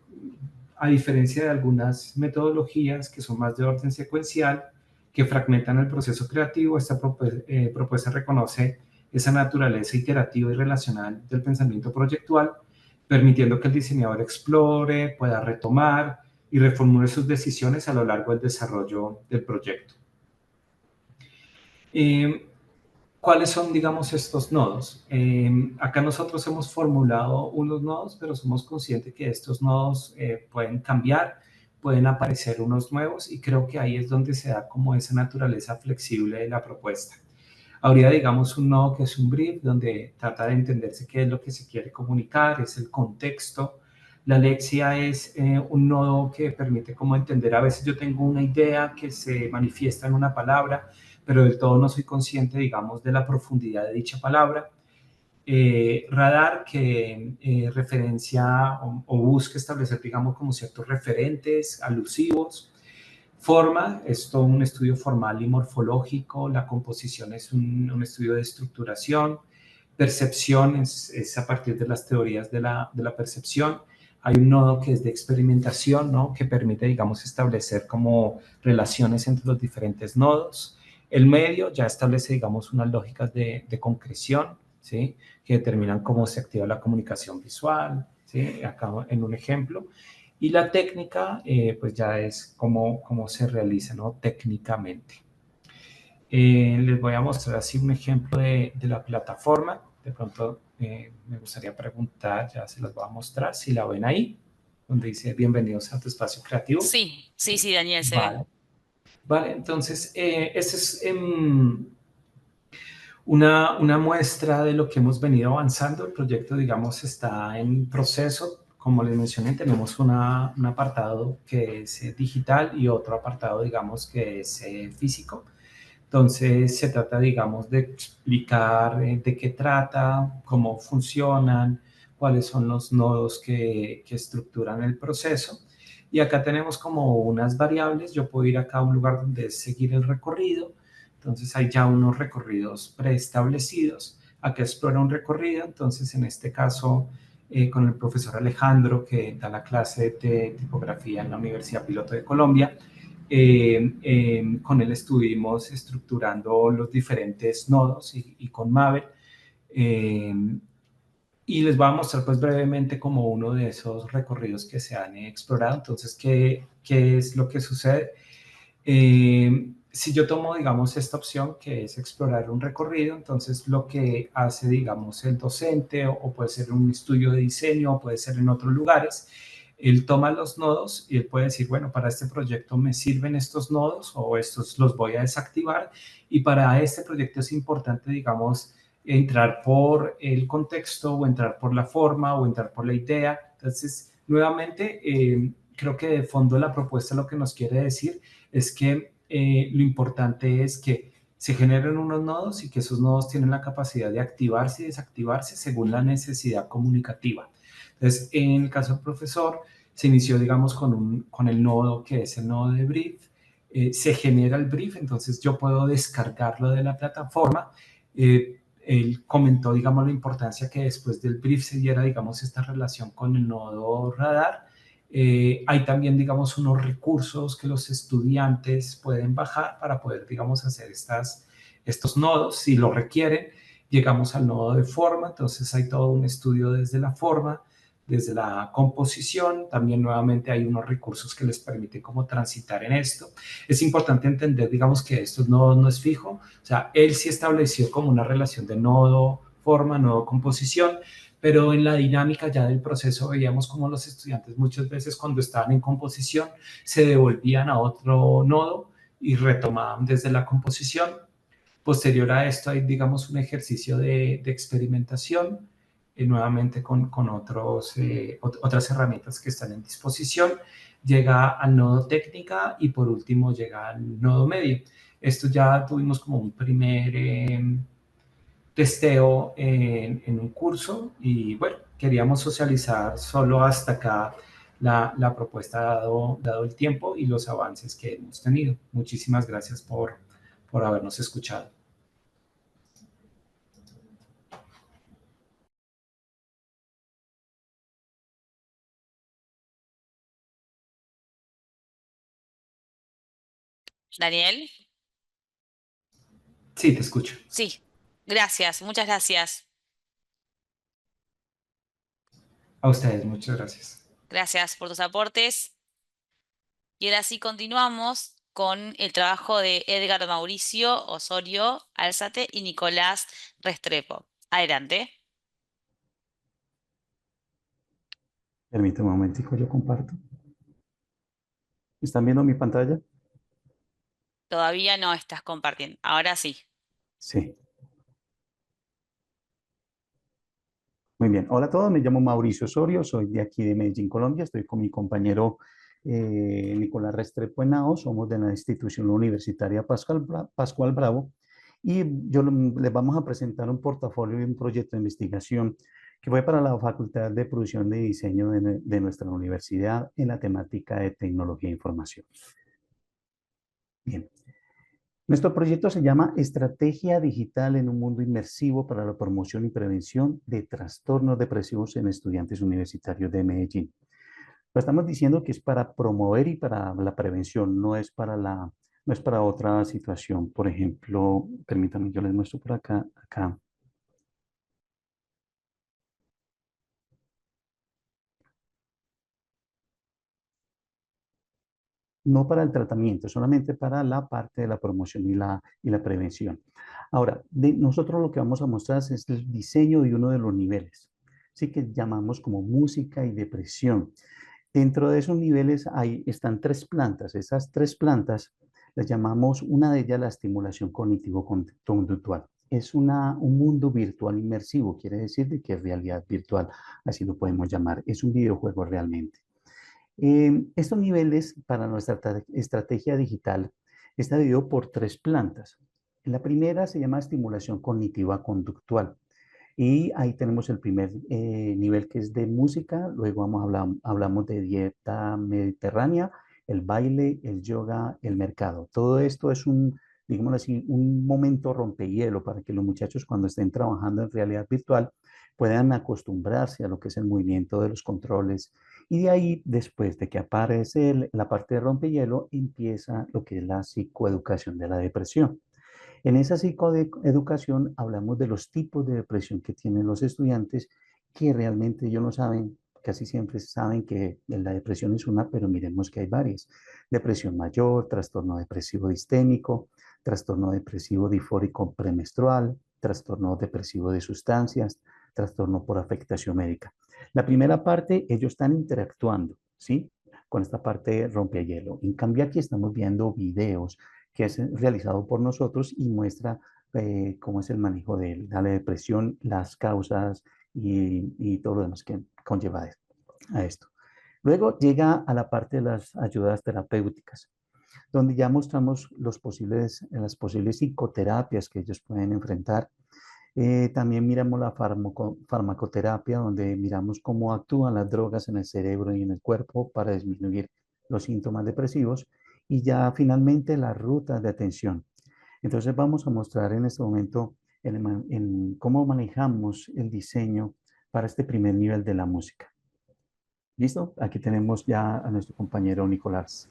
a diferencia de algunas metodologías que son más de orden secuencial, que fragmentan el proceso creativo, esta propuesta reconoce esa naturaleza iterativa y relacional del pensamiento proyectual, permitiendo que el diseñador explore, pueda retomar y reformule sus decisiones a lo largo del desarrollo del proyecto. ¿Cuáles son, digamos, estos nodos? Acá nosotros hemos formulado unos nodos, pero somos conscientes que estos nodos pueden cambiar, pueden aparecer unos nuevos y creo que ahí es donde se da como esa naturaleza flexible de la propuesta. Habría, digamos, un nodo que es un brief, donde trata de entenderse qué es lo que se quiere comunicar, es el contexto. La lexia es un nodo que permite como entender, a veces yo tengo una idea que se manifiesta en una palabra, pero del todo no soy consciente, digamos, de la profundidad de dicha palabra. Radar, que referencia o busca establecer, digamos, como ciertos referentes alusivos. Forma, es todo un estudio formal y morfológico. La composición es un estudio de estructuración. Percepción es a partir de las teorías de la percepción. Hay un nodo que es de experimentación, ¿no? Que permite, digamos, establecer como relaciones entre los diferentes nodos. El medio ya establece, digamos, unas lógicas de concreción, ¿sí? Que determinan cómo se activa la comunicación visual, ¿sí? Acá en un ejemplo. Y la técnica, pues ya es cómo se realiza, ¿no? Técnicamente. Les voy a mostrar así un ejemplo de la plataforma. De pronto me gustaría preguntar, ya se los voy a mostrar, si la ven ahí, donde dice bienvenidos a tu espacio creativo. Sí, sí, sí, Daniel, se ve. Vale. Vale, entonces, esta es una muestra de lo que hemos venido avanzando. El proyecto, digamos, está en proceso. Como les mencioné, tenemos un apartado que es digital y otro apartado, digamos, que es físico. Entonces, se trata, digamos, de explicar de qué trata, cómo funcionan, cuáles son los nodos que estructuran el proceso. Y acá tenemos como unas variables. Yo puedo ir acá a un lugar donde es seguir el recorrido. Entonces, hay ya unos recorridos preestablecidos. Acá explora un recorrido. Entonces, en este caso, con el profesor Alejandro, que da la clase de tipografía en la Universidad Piloto de Colombia, con él estuvimos estructurando los diferentes nodos y con Mabel. Eh, y les voy a mostrar pues brevemente como uno de esos recorridos que se han explorado. Entonces, ¿qué es lo que sucede? Si yo tomo, digamos, esta opción que es explorar un recorrido, entonces lo que hace, digamos, el docente o puede ser un estudio de diseño o puede ser en otros lugares, él toma los nodos y él puede decir, bueno, para este proyecto me sirven estos nodos o estos los voy a desactivar y para este proyecto es importante, digamos, entrar por el contexto o entrar por la forma o entrar por la idea. Entonces, nuevamente, creo que de fondo la propuesta lo que nos quiere decir es que lo importante es que se generen unos nodos y que esos nodos tienen la capacidad de activarse y desactivarse según la necesidad comunicativa. Entonces, en el caso del profesor, se inició, digamos, con el nodo que es el nodo de brief. Se genera el brief, entonces yo puedo descargarlo de la plataforma. Él comentó, digamos, la importancia que después del brief se diera, digamos, esta relación con el nodo radar. Hay también, digamos, unos recursos que los estudiantes pueden bajar para poder, digamos, hacer estos nodos. Si lo requieren, llegamos al nodo de forma, entonces hay todo un estudio desde la forma, desde la composición. También nuevamente hay unos recursos que les permiten como transitar en esto. Es importante entender, digamos, que estos nodos no es fijo. O sea, él sí estableció como una relación de nodo, forma, nodo, composición, pero en la dinámica ya del proceso veíamos como los estudiantes muchas veces cuando estaban en composición se devolvían a otro nodo y retomaban desde la composición. Posterior a esto hay, digamos, un ejercicio de experimentación, nuevamente con otras herramientas que están en disposición. Llega al nodo técnica y por último llega al nodo medio. Esto ya tuvimos como un primer testeo en un curso y bueno, queríamos socializar solo hasta acá la propuesta dado el tiempo y los avances que hemos tenido. Muchísimas gracias por habernos escuchado. Daniel, Sí, te escucho. sí, gracias, muchas gracias. A ustedes, muchas gracias. Gracias por tus aportes. Y ahora sí continuamos con el trabajo de Edgar Mauricio Osorio Alzate y Nicolás Restrepo. Adelante. Permítame un momentico, yo comparto. ¿Están viendo mi pantalla? Todavía no estás compartiendo. Ahora sí. Sí. Muy bien. Hola a todos, me llamo Mauricio Osorio, soy de aquí de Medellín, Colombia. Estoy con mi compañero Nicolás Restrepo Henao, somos de la institución universitaria Pascual Bravo. Y les vamos a presentar un portafolio y un proyecto de investigación que fue para la Facultad de Producción de Diseño de nuestra universidad en la temática de tecnología e información. Bien. Nuestro proyecto se llama Estrategia Digital en un Mundo Inmersivo para la Promoción y Prevención de Trastornos Depresivos en Estudiantes Universitarios de Medellín. Lo estamos diciendo que es para promover y para la prevención, no es para otra situación. Por ejemplo, permítanme, yo les muestro por acá. no para el tratamiento, solamente para la parte de la promoción y la prevención. Ahora, nosotros lo que vamos a mostrar es el diseño de uno de los niveles, sí que llamamos como música y depresión. Dentro de esos niveles están tres plantas. Esas tres plantas las llamamos, una de ellas la estimulación cognitivo-conductual. Es un mundo virtual inmersivo, quiere decir de que es realidad virtual, así lo podemos llamar. Es un videojuego realmente. Estos niveles para nuestra estrategia digital está dividido por tres plantas. La primera se llama estimulación cognitiva conductual. Y ahí tenemos el primer nivel que es de música, luego hablamos de dieta mediterránea, el baile, el yoga, el mercado. Todo esto es digámoslo así, un momento rompehielo para que los muchachos cuando estén trabajando en realidad virtual puedan acostumbrarse a lo que es el movimiento de los controles. Y de ahí, después de que aparece la parte de rompehielo, empieza lo que es la psicoeducación de la depresión. En esa psicoeducación hablamos de los tipos de depresión que tienen los estudiantes, que realmente ellos no saben, casi siempre saben que la depresión es una, pero miremos que hay varias. Depresión mayor, trastorno depresivo distémico, trastorno depresivo difórico premenstrual, trastorno depresivo de sustancias, trastorno por afectación médica. La primera parte, ellos están interactuando, ¿sí? Con esta parte rompehielo. En cambio, aquí estamos viendo videos que es realizado por nosotros y muestra cómo es el manejo de la depresión, las causas y todo lo demás que conlleva a esto. Luego llega a la parte de las ayudas terapéuticas, donde ya mostramos las posibles psicoterapias que ellos pueden enfrentar. También miramos la farmacoterapia, donde miramos cómo actúan las drogas en el cerebro y en el cuerpo para disminuir los síntomas depresivos. Y ya finalmente las rutas de atención. Entonces vamos a mostrar en este momento cómo manejamos el diseño para este primer nivel de la música. ¿Listo? Aquí tenemos ya a nuestro compañero Nicolás.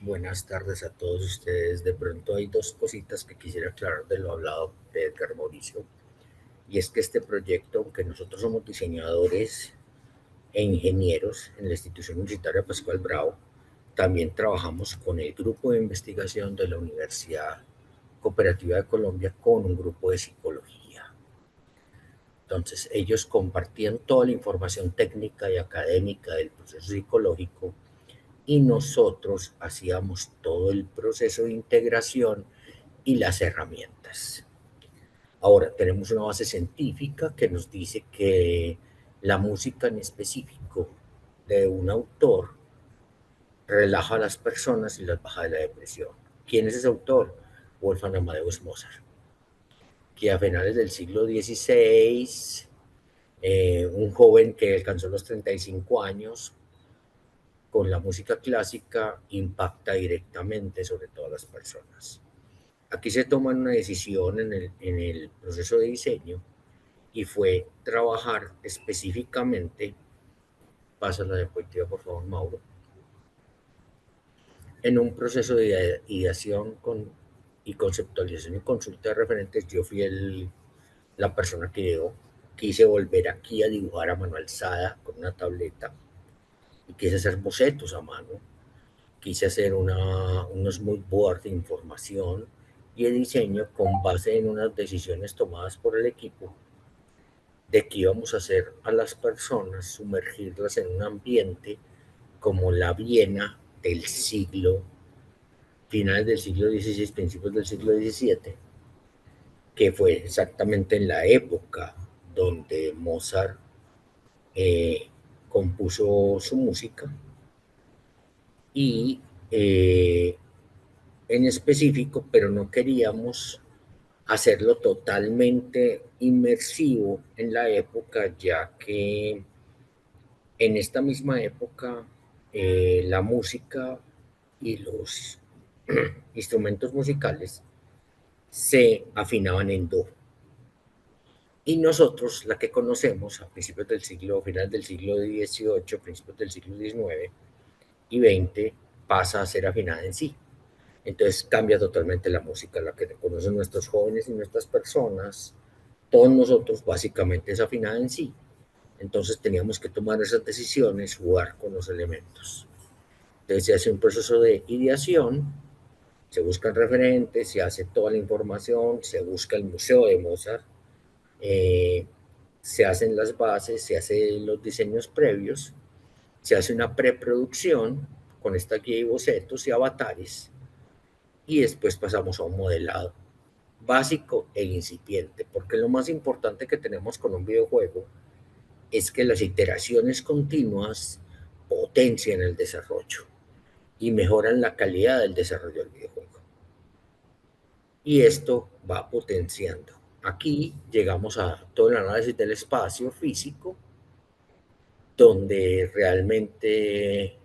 Buenas tardes a todos ustedes. De pronto hay dos cositas que quisiera aclarar de lo hablado de Edgar Mauricio. Y es que este proyecto, aunque nosotros somos diseñadores e ingenieros en la institución universitaria Pascual Bravo, también trabajamos con el grupo de investigación de la Universidad Cooperativa de Colombia con un grupo de psicología. Entonces, ellos compartían toda la información técnica y académica del proceso psicológico y nosotros hacíamos todo el proceso de integración y las herramientas. Ahora, tenemos una base científica que nos dice que la música en específico de un autor relaja a las personas y las baja de la depresión. ¿Quién es ese autor? Wolfgang Amadeus Mozart, que a finales del siglo XVI, un joven que alcanzó los 35 años, con la música clásica impacta directamente sobre todas las personas. Aquí se toma una decisión en el proceso de diseño y fue trabajar específicamente, pasa la diapositiva por favor Mauro, en un proceso de ideación y conceptualización y consulta de referentes. Yo fui la persona que llegó. Quise volver aquí a dibujar a mano alzada con una tableta y quise hacer bocetos a mano. Quise hacer unos mood board de información y de diseño con base en unas decisiones tomadas por el equipo de que íbamos a hacer a las personas, sumergirlas en un ambiente como la Viena del finales del siglo XVI, principios del siglo XVII, que fue exactamente en la época donde Mozart compuso su música y en específico, pero no queríamos hacerlo totalmente inmersivo en la época, ya que en esta misma época la música y los instrumentos musicales se afinaban en do. Y nosotros, la que conocemos a principios del siglo, final del siglo XVIII, principios del siglo XIX y XX, pasa a ser afinada en si. Entonces cambia totalmente la música, la que conocen nuestros jóvenes y nuestras personas. Todos nosotros básicamente es afinada en si. Entonces teníamos que tomar esas decisiones, jugar con los elementos. Entonces se hace un proceso de ideación, se buscan referentes, se hace toda la información, se busca el museo de Mozart, eh, se hacen las bases, se hacen los diseños previos, se hace una preproducción con esta guía y bocetos y avatares, y después pasamos a un modelado básico e incipiente, porque lo más importante que tenemos con un videojuego es que las iteraciones continuas potencian el desarrollo y mejoran la calidad del desarrollo del videojuego. Y esto va potenciando. Aquí llegamos a todo el análisis del espacio físico, donde realmente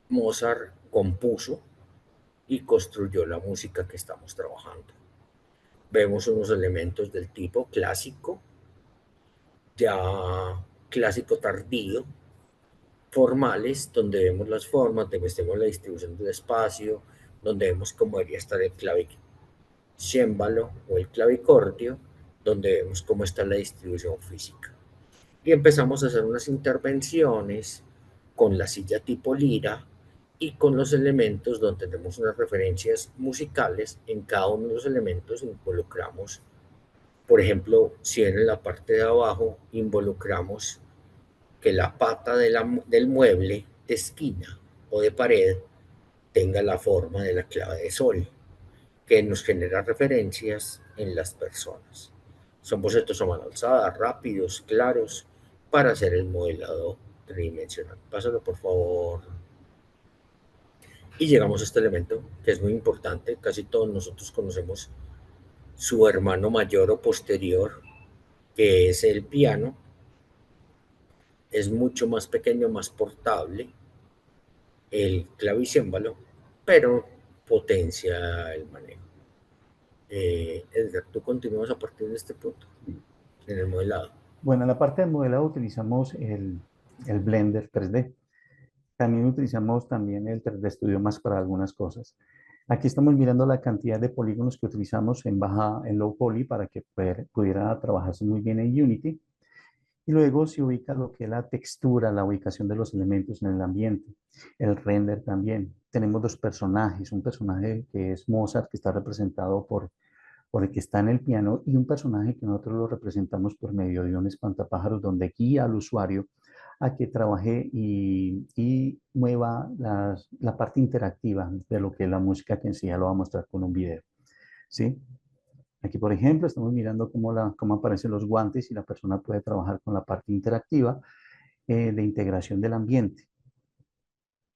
Mozart compuso y construyó la música que estamos trabajando. Vemos unos elementos del tipo clásico, ya clásico tardío, formales, donde vemos las formas, donde vemos la distribución del espacio, donde vemos cómo debería estar el clavicémbalo o el clavicordio, donde vemos cómo está la distribución física. Y empezamos a hacer unas intervenciones con la silla tipo lira y con los elementos donde tenemos unas referencias musicales. En cada uno de los elementos involucramos, por ejemplo, si en la parte de abajo involucramos que la pata del mueble de esquina o de pared tenga la forma de la clave de sol, que nos genera referencias en las personas. Son bocetos a mano alzada, rápidos, claros, para hacer el modelado tridimensional. Pásalo, por favor. Y llegamos a este elemento que es muy importante. Casi todos nosotros conocemos su hermano mayor o posterior, que es el piano. Es mucho más pequeño, más portable, el clavicémbalo, pero potencia el manejo. Edgar, tú continúas a partir de este punto, en el modelado. Bueno, en la parte del modelado utilizamos el Blender 3D. También utilizamos el 3D Studio Max para algunas cosas. Aquí estamos mirando la cantidad de polígonos que utilizamos en low poly para que pudiera trabajarse muy bien en Unity. Y luego se ubica lo que es la textura, la ubicación de los elementos en el ambiente, el render también. Tenemos dos personajes, un personaje que es Mozart, que está representado por el que está en el piano, y un personaje que nosotros lo representamos por medio de un espantapájaros donde guía al usuario a que trabaje y mueva la parte interactiva de lo que es la música, que en sí ya lo va a mostrar con un video. ¿Sí? Aquí, por ejemplo, estamos mirando cómo aparecen los guantes y la persona puede trabajar con la parte interactiva de integración del ambiente.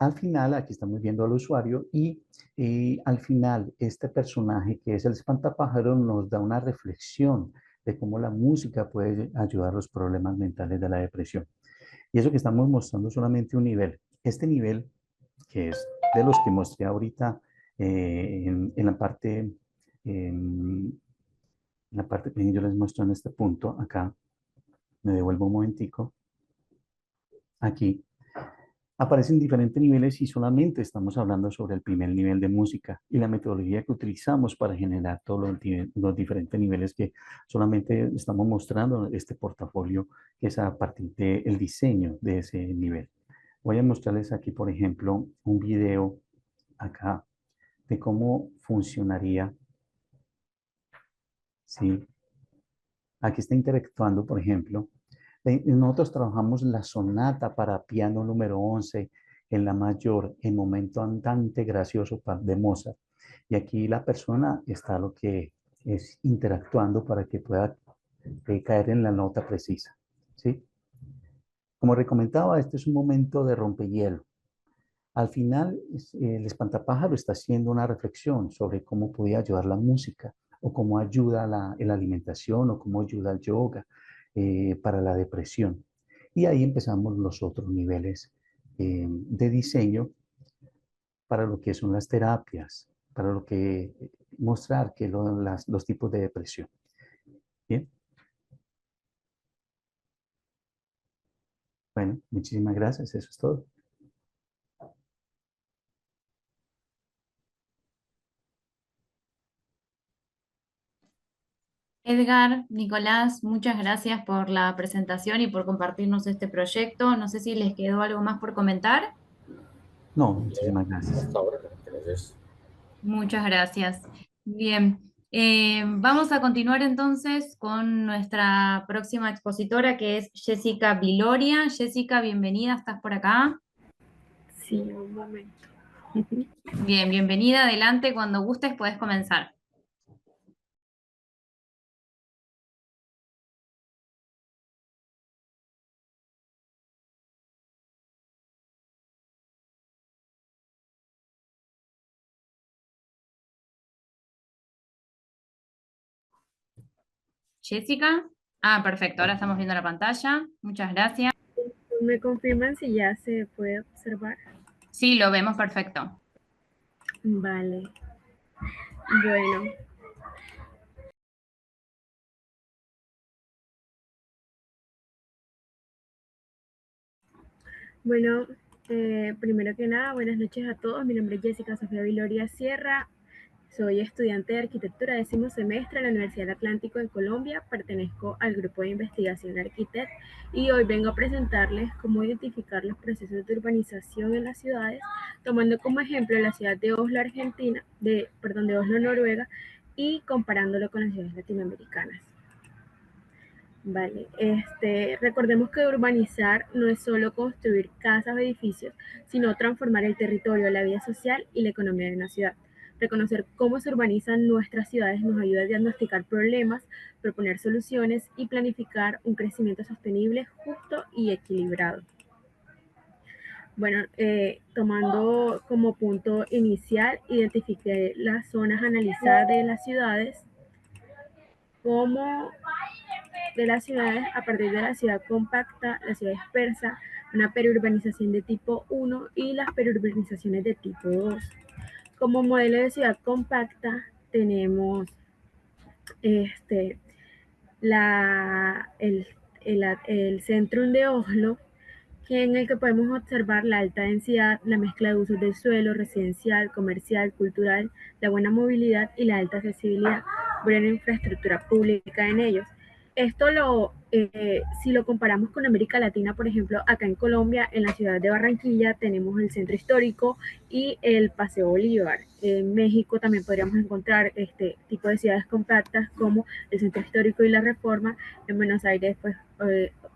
Al final, aquí estamos viendo al usuario y al final este personaje que es el espantapájaro nos da una reflexión de cómo la música puede ayudar a los problemas mentales de la depresión. Y eso que estamos mostrando solamente un nivel. Este nivel, que es de los que mostré ahorita en la parte que yo les muestro en este punto, acá, me devuelvo un momentico, aquí, aparecen diferentes niveles y solamente estamos hablando sobre el primer nivel de música y la metodología que utilizamos para generar todos los diferentes niveles que solamente estamos mostrando este portafolio, que es a partir del diseño de ese nivel. Voy a mostrarles aquí, por ejemplo, un video acá de cómo funcionaría. ¿Sí? Aquí está interactuando, por ejemplo. Nosotros trabajamos la sonata para piano número 11 en la mayor, en momento andante gracioso de Mozart. Y aquí la persona está lo que es interactuando para que pueda caer en la nota precisa. ¿Sí? Como recomendaba, este es un momento de rompehielo. Al final, el espantapájaro está haciendo una reflexión sobre cómo podía ayudar la música, o cómo ayuda la alimentación, o cómo ayuda el yoga para la depresión. Y ahí empezamos los otros niveles de diseño para lo que son las terapias, para lo que mostrar que los tipos de depresión. Bien. Bueno, muchísimas gracias. Eso es todo. Edgar, Nicolás, muchas gracias por la presentación y por compartirnos este proyecto. No sé si les quedó algo más por comentar. No, muchísimas gracias. Hasta ahora, entonces. Muchas gracias. Bien, vamos a continuar entonces con nuestra próxima expositora, que es Jessica Viloria. Jessica, bienvenida, ¿estás por acá? Sí, un momento. Bien, bienvenida, adelante, cuando gustes puedes comenzar. Jessica. Ah, perfecto, ahora estamos viendo la pantalla. Muchas gracias. ¿Me confirman si ya se puede observar? Sí, lo vemos perfecto. Vale. Bueno. Bueno, primero que nada, buenas noches a todos. Mi nombre es Jessica Sofía Viloria Sierra. Soy estudiante de arquitectura de 10º semestre en la Universidad del Atlántico en Colombia. Pertenezco al grupo de investigación Arquitect y hoy vengo a presentarles cómo identificar los procesos de urbanización en las ciudades, tomando como ejemplo la ciudad de Oslo, Argentina, de Oslo, Noruega, y comparándolo con las ciudades latinoamericanas. Vale, recordemos que urbanizar no es solo construir casas o edificios, sino transformar el territorio, la vida social y la economía de una ciudad. Reconocer cómo se urbanizan nuestras ciudades nos ayuda a diagnosticar problemas, proponer soluciones y planificar un crecimiento sostenible, justo y equilibrado. Bueno, tomando como punto inicial, identifiqué las zonas analizadas de las ciudades como a partir de la ciudad compacta, la ciudad dispersa, una periurbanización de tipo 1 y las periurbanizaciones de tipo 2. Como modelo de ciudad compacta tenemos el centro de Oslo, en el que podemos observar la alta densidad, la mezcla de usos del suelo, residencial, comercial, cultural, la buena movilidad y la alta accesibilidad, buena infraestructura pública en ellos. Esto si lo comparamos con América Latina, por ejemplo, acá en Colombia, en la ciudad de Barranquilla, tenemos el centro histórico y el Paseo Bolívar. En México también podríamos encontrar este tipo de ciudades compactas como el centro histórico y la Reforma. En Buenos Aires, pues,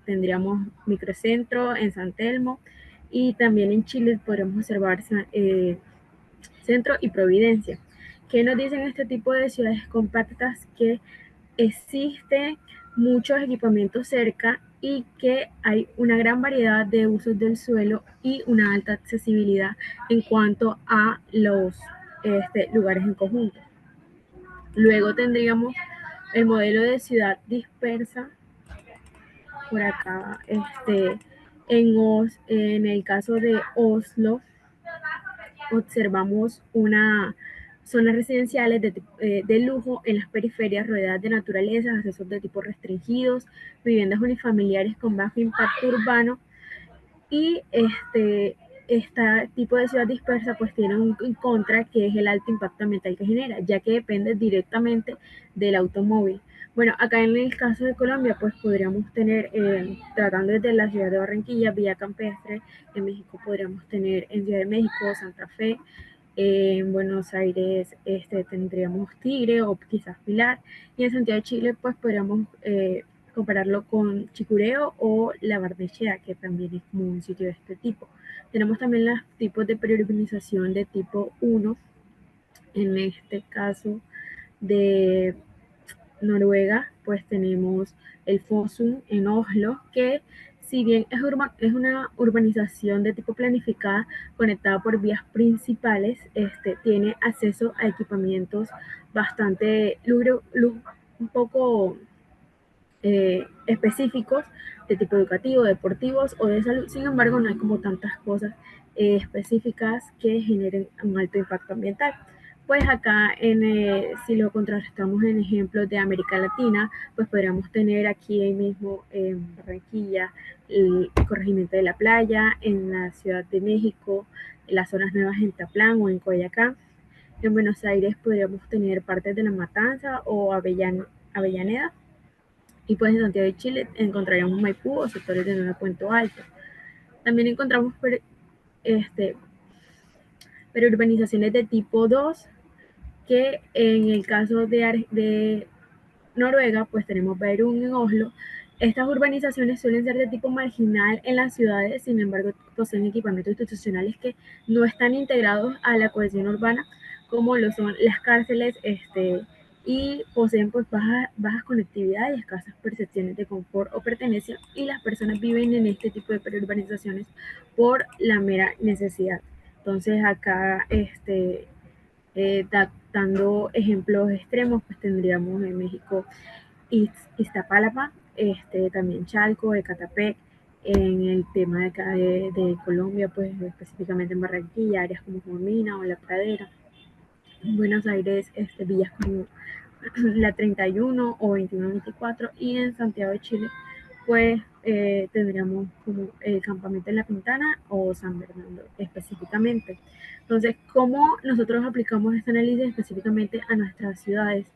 tendríamos microcentro en San Telmo, y también en Chile podríamos observar Centro y Providencia. ¿Qué nos dicen este tipo de ciudades compactas? Que existe muchos equipamientos cerca y que hay una gran variedad de usos del suelo y una alta accesibilidad en cuanto a los lugares en conjunto. Luego tendríamos el modelo de ciudad dispersa. Por acá, en el caso de Oslo, observamos zonas residenciales de lujo en las periferias rodeadas de naturaleza, accesos de tipo restringidos, viviendas unifamiliares con bajo impacto urbano, y este tipo de ciudad dispersa pues tiene un contra, que es el alto impacto ambiental que genera, ya que depende directamente del automóvil. Bueno, acá en el caso de Colombia pues podríamos tener, tratando desde la ciudad de Barranquilla, Vía Campestre. En México podríamos tener en Ciudad de México, Santa Fe. En Buenos Aires tendríamos Tigre o quizás Pilar, y en Santiago de Chile pues podríamos compararlo con Chicureo o La Barnechea, que también es como un sitio de este tipo. Tenemos también los tipos de periurbanización de tipo 1, en este caso de Noruega, pues tenemos el Fossum en Oslo, que si bien es una urbanización de tipo planificada, conectada por vías principales, tiene acceso a equipamientos bastante un poco específicos de tipo educativo, deportivos o de salud. Sin embargo, no hay como tantas cosas específicas que generen un alto impacto ambiental. Pues acá, si lo contrastamos en ejemplos de América Latina, pues podríamos tener aquí mismo en Barranquilla el corregimiento de la playa, en la Ciudad de México, en las zonas nuevas en Taplán o en Coyacán. En Buenos Aires podríamos tener partes de La Matanza o Avellaneda, y pues en Santiago de Chile encontraríamos Maipú o sectores de Nueva Puente Alto. También encontramos perurbanizaciones de tipo 2, que en el caso de Noruega, pues tenemos Bærum en Oslo. Estas urbanizaciones suelen ser de tipo marginal en las ciudades, sin embargo, poseen equipamientos institucionales que no están integrados a la cohesión urbana, como lo son las cárceles, y poseen pues bajas conectividad y escasas percepciones de confort o pertenencia, y las personas viven en este tipo de perurbanizaciones por la mera necesidad. Entonces acá, dando ejemplos extremos, pues tendríamos en México Iztapalapa, también Chalco, Ecatepec. En el tema de acá de Colombia, pues específicamente en Barranquilla, áreas como Jumina o La Pradera. En Buenos Aires, villas como la 31 o 21-24, y en Santiago de Chile, pues tendríamos como el campamento en La Pintana o San Bernardo específicamente. Entonces, ¿cómo nosotros aplicamos este análisis específicamente a nuestras ciudades?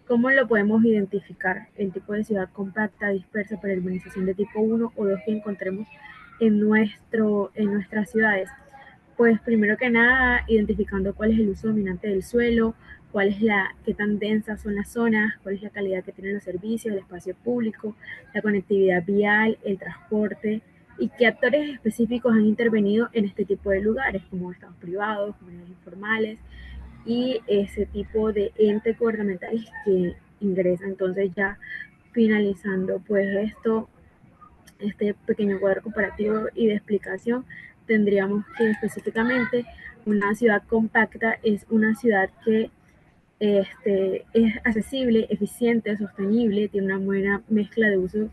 ¿Cómo lo podemos identificar? El tipo de ciudad compacta, dispersa, para urbanización de tipo 1 o 2 que encontremos en nuestras ciudades. Pues primero que nada, identificando cuál es el uso dominante del suelo, qué tan densas son las zonas, cuál es la calidad que tienen los servicios, el espacio público, la conectividad vial, el transporte, y qué actores específicos han intervenido en este tipo de lugares, como estados privados, comunidades informales, y ese tipo de entes gubernamentales que ingresan. Entonces, ya finalizando pues este pequeño cuadro comparativo y de explicación, tendríamos que específicamente una ciudad compacta es una ciudad que es accesible, eficiente, sostenible, tiene una buena mezcla de usos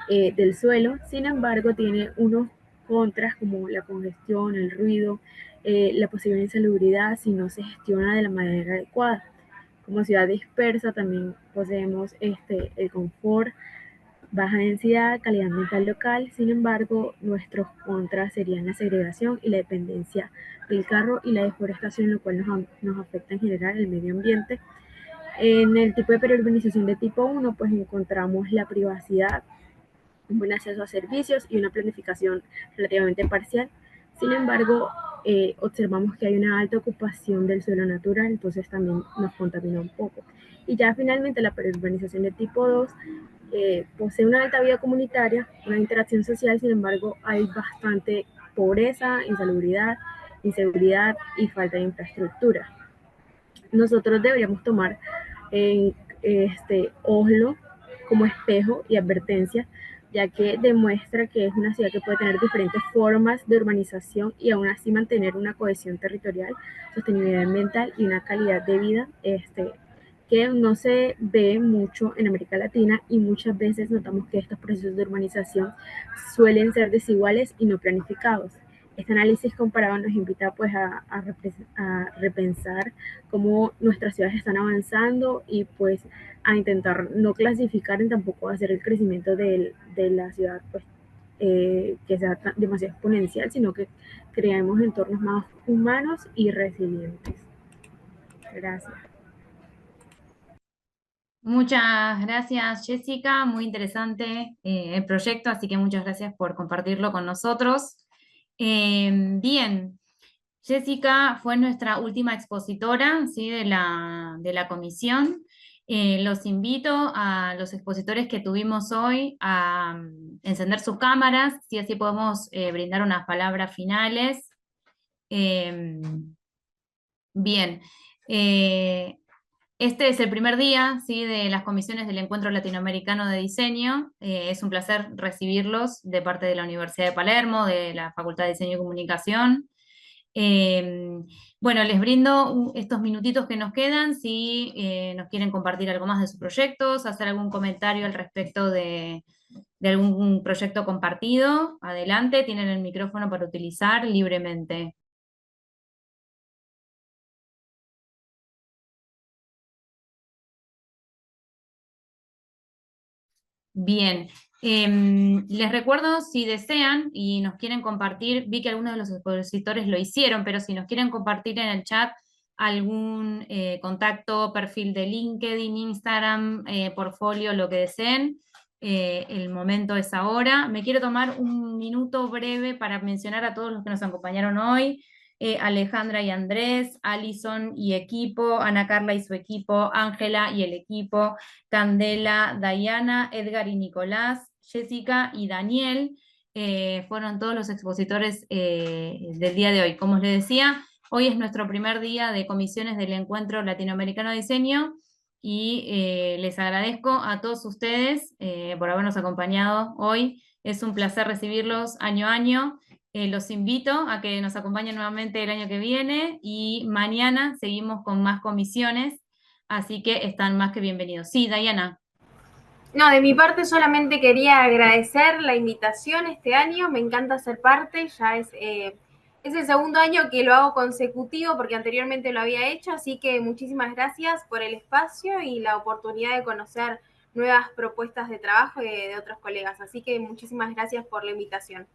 del suelo. Sin embargo, tiene unos contras como la congestión, el ruido, la posible insalubridad si no se gestiona de la manera adecuada. Como ciudad dispersa también poseemos el confort, baja densidad, calidad ambiental local. Sin embargo, nuestros contras serían la segregación y la dependencia del carro y la deforestación, lo cual nos afecta en general el medio ambiente. En el tipo de perurbanización de tipo 1, pues encontramos la privacidad, un buen acceso a servicios y una planificación relativamente parcial. Sin embargo, observamos que hay una alta ocupación del suelo natural, entonces también nos contamina un poco. Y ya finalmente la perurbanización de tipo 2 posee una alta vida comunitaria, una interacción social. Sin embargo, hay bastante pobreza, insalubridad, inseguridad y falta de infraestructura. Nosotros deberíamos tomar Oslo como espejo y advertencia, ya que demuestra que es una ciudad que puede tener diferentes formas de urbanización y aún así mantener una cohesión territorial, sostenibilidad ambiental y una calidad de vida que no se ve mucho en América Latina, y muchas veces notamos que estos procesos de urbanización suelen ser desiguales y no planificados. Este análisis comparado nos invita pues a repensar cómo nuestras ciudades están avanzando y pues a intentar no clasificar ni tampoco hacer el crecimiento de la ciudad pues que sea demasiado exponencial, sino que creemos entornos más humanos y resilientes. Gracias. Muchas gracias, Jessica. Muy interesante el proyecto, así que muchas gracias por compartirlo con nosotros. Bien, Jessica fue nuestra última expositora, ¿sí?, de la comisión. Los invito a los expositores que tuvimos hoy a encender sus cámaras, ¿sí?, así podemos brindar unas palabras finales. Bien. Este es el primer día, ¿sí?, de las comisiones del Encuentro Latinoamericano de Diseño. Es un placer recibirlos de parte de la Universidad de Palermo, de la Facultad de Diseño y Comunicación. Bueno, les brindo estos minutitos que nos quedan, si nos quieren compartir algo más de sus proyectos, hacer algún comentario al respecto de algún proyecto compartido. Adelante, tienen el micrófono para utilizar libremente. Bien, les recuerdo, si desean y nos quieren compartir, vi que algunos de los expositores lo hicieron, pero si nos quieren compartir en el chat algún contacto, perfil de LinkedIn, Instagram, portfolio, lo que deseen, el momento es ahora. Me quiero tomar un minuto breve para mencionar a todos los que nos acompañaron hoy. Alejandra y Andrés, Alison y equipo, Ana Carla y su equipo, Ángela y el equipo, Candela, Dayana, Edgar y Nicolás, Jessica y Daniel, fueron todos los expositores del día de hoy. Como les decía, hoy es nuestro primer día de comisiones del Encuentro Latinoamericano de Diseño y les agradezco a todos ustedes por habernos acompañado hoy. Es un placer recibirlos año a año. Los invito a que nos acompañen nuevamente el año que viene y mañana seguimos con más comisiones, así que están más que bienvenidos. Sí, Dayana. No, de mi parte solamente quería agradecer la invitación este año, me encanta ser parte, ya es el segundo año que lo hago consecutivo porque anteriormente lo había hecho, así que muchísimas gracias por el espacio y la oportunidad de conocer nuevas propuestas de trabajo de otros colegas, así que muchísimas gracias por la invitación.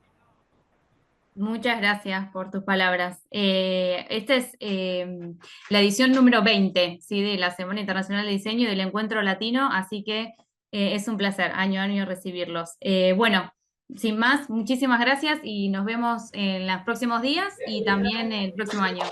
Muchas gracias por tus palabras. Esta es la edición número 20, ¿sí? De la Semana Internacional de Diseño y del Encuentro Latino, así que es un placer año a año recibirlos. Bueno, sin más, muchísimas gracias y nos vemos en los próximos días y también el próximo año.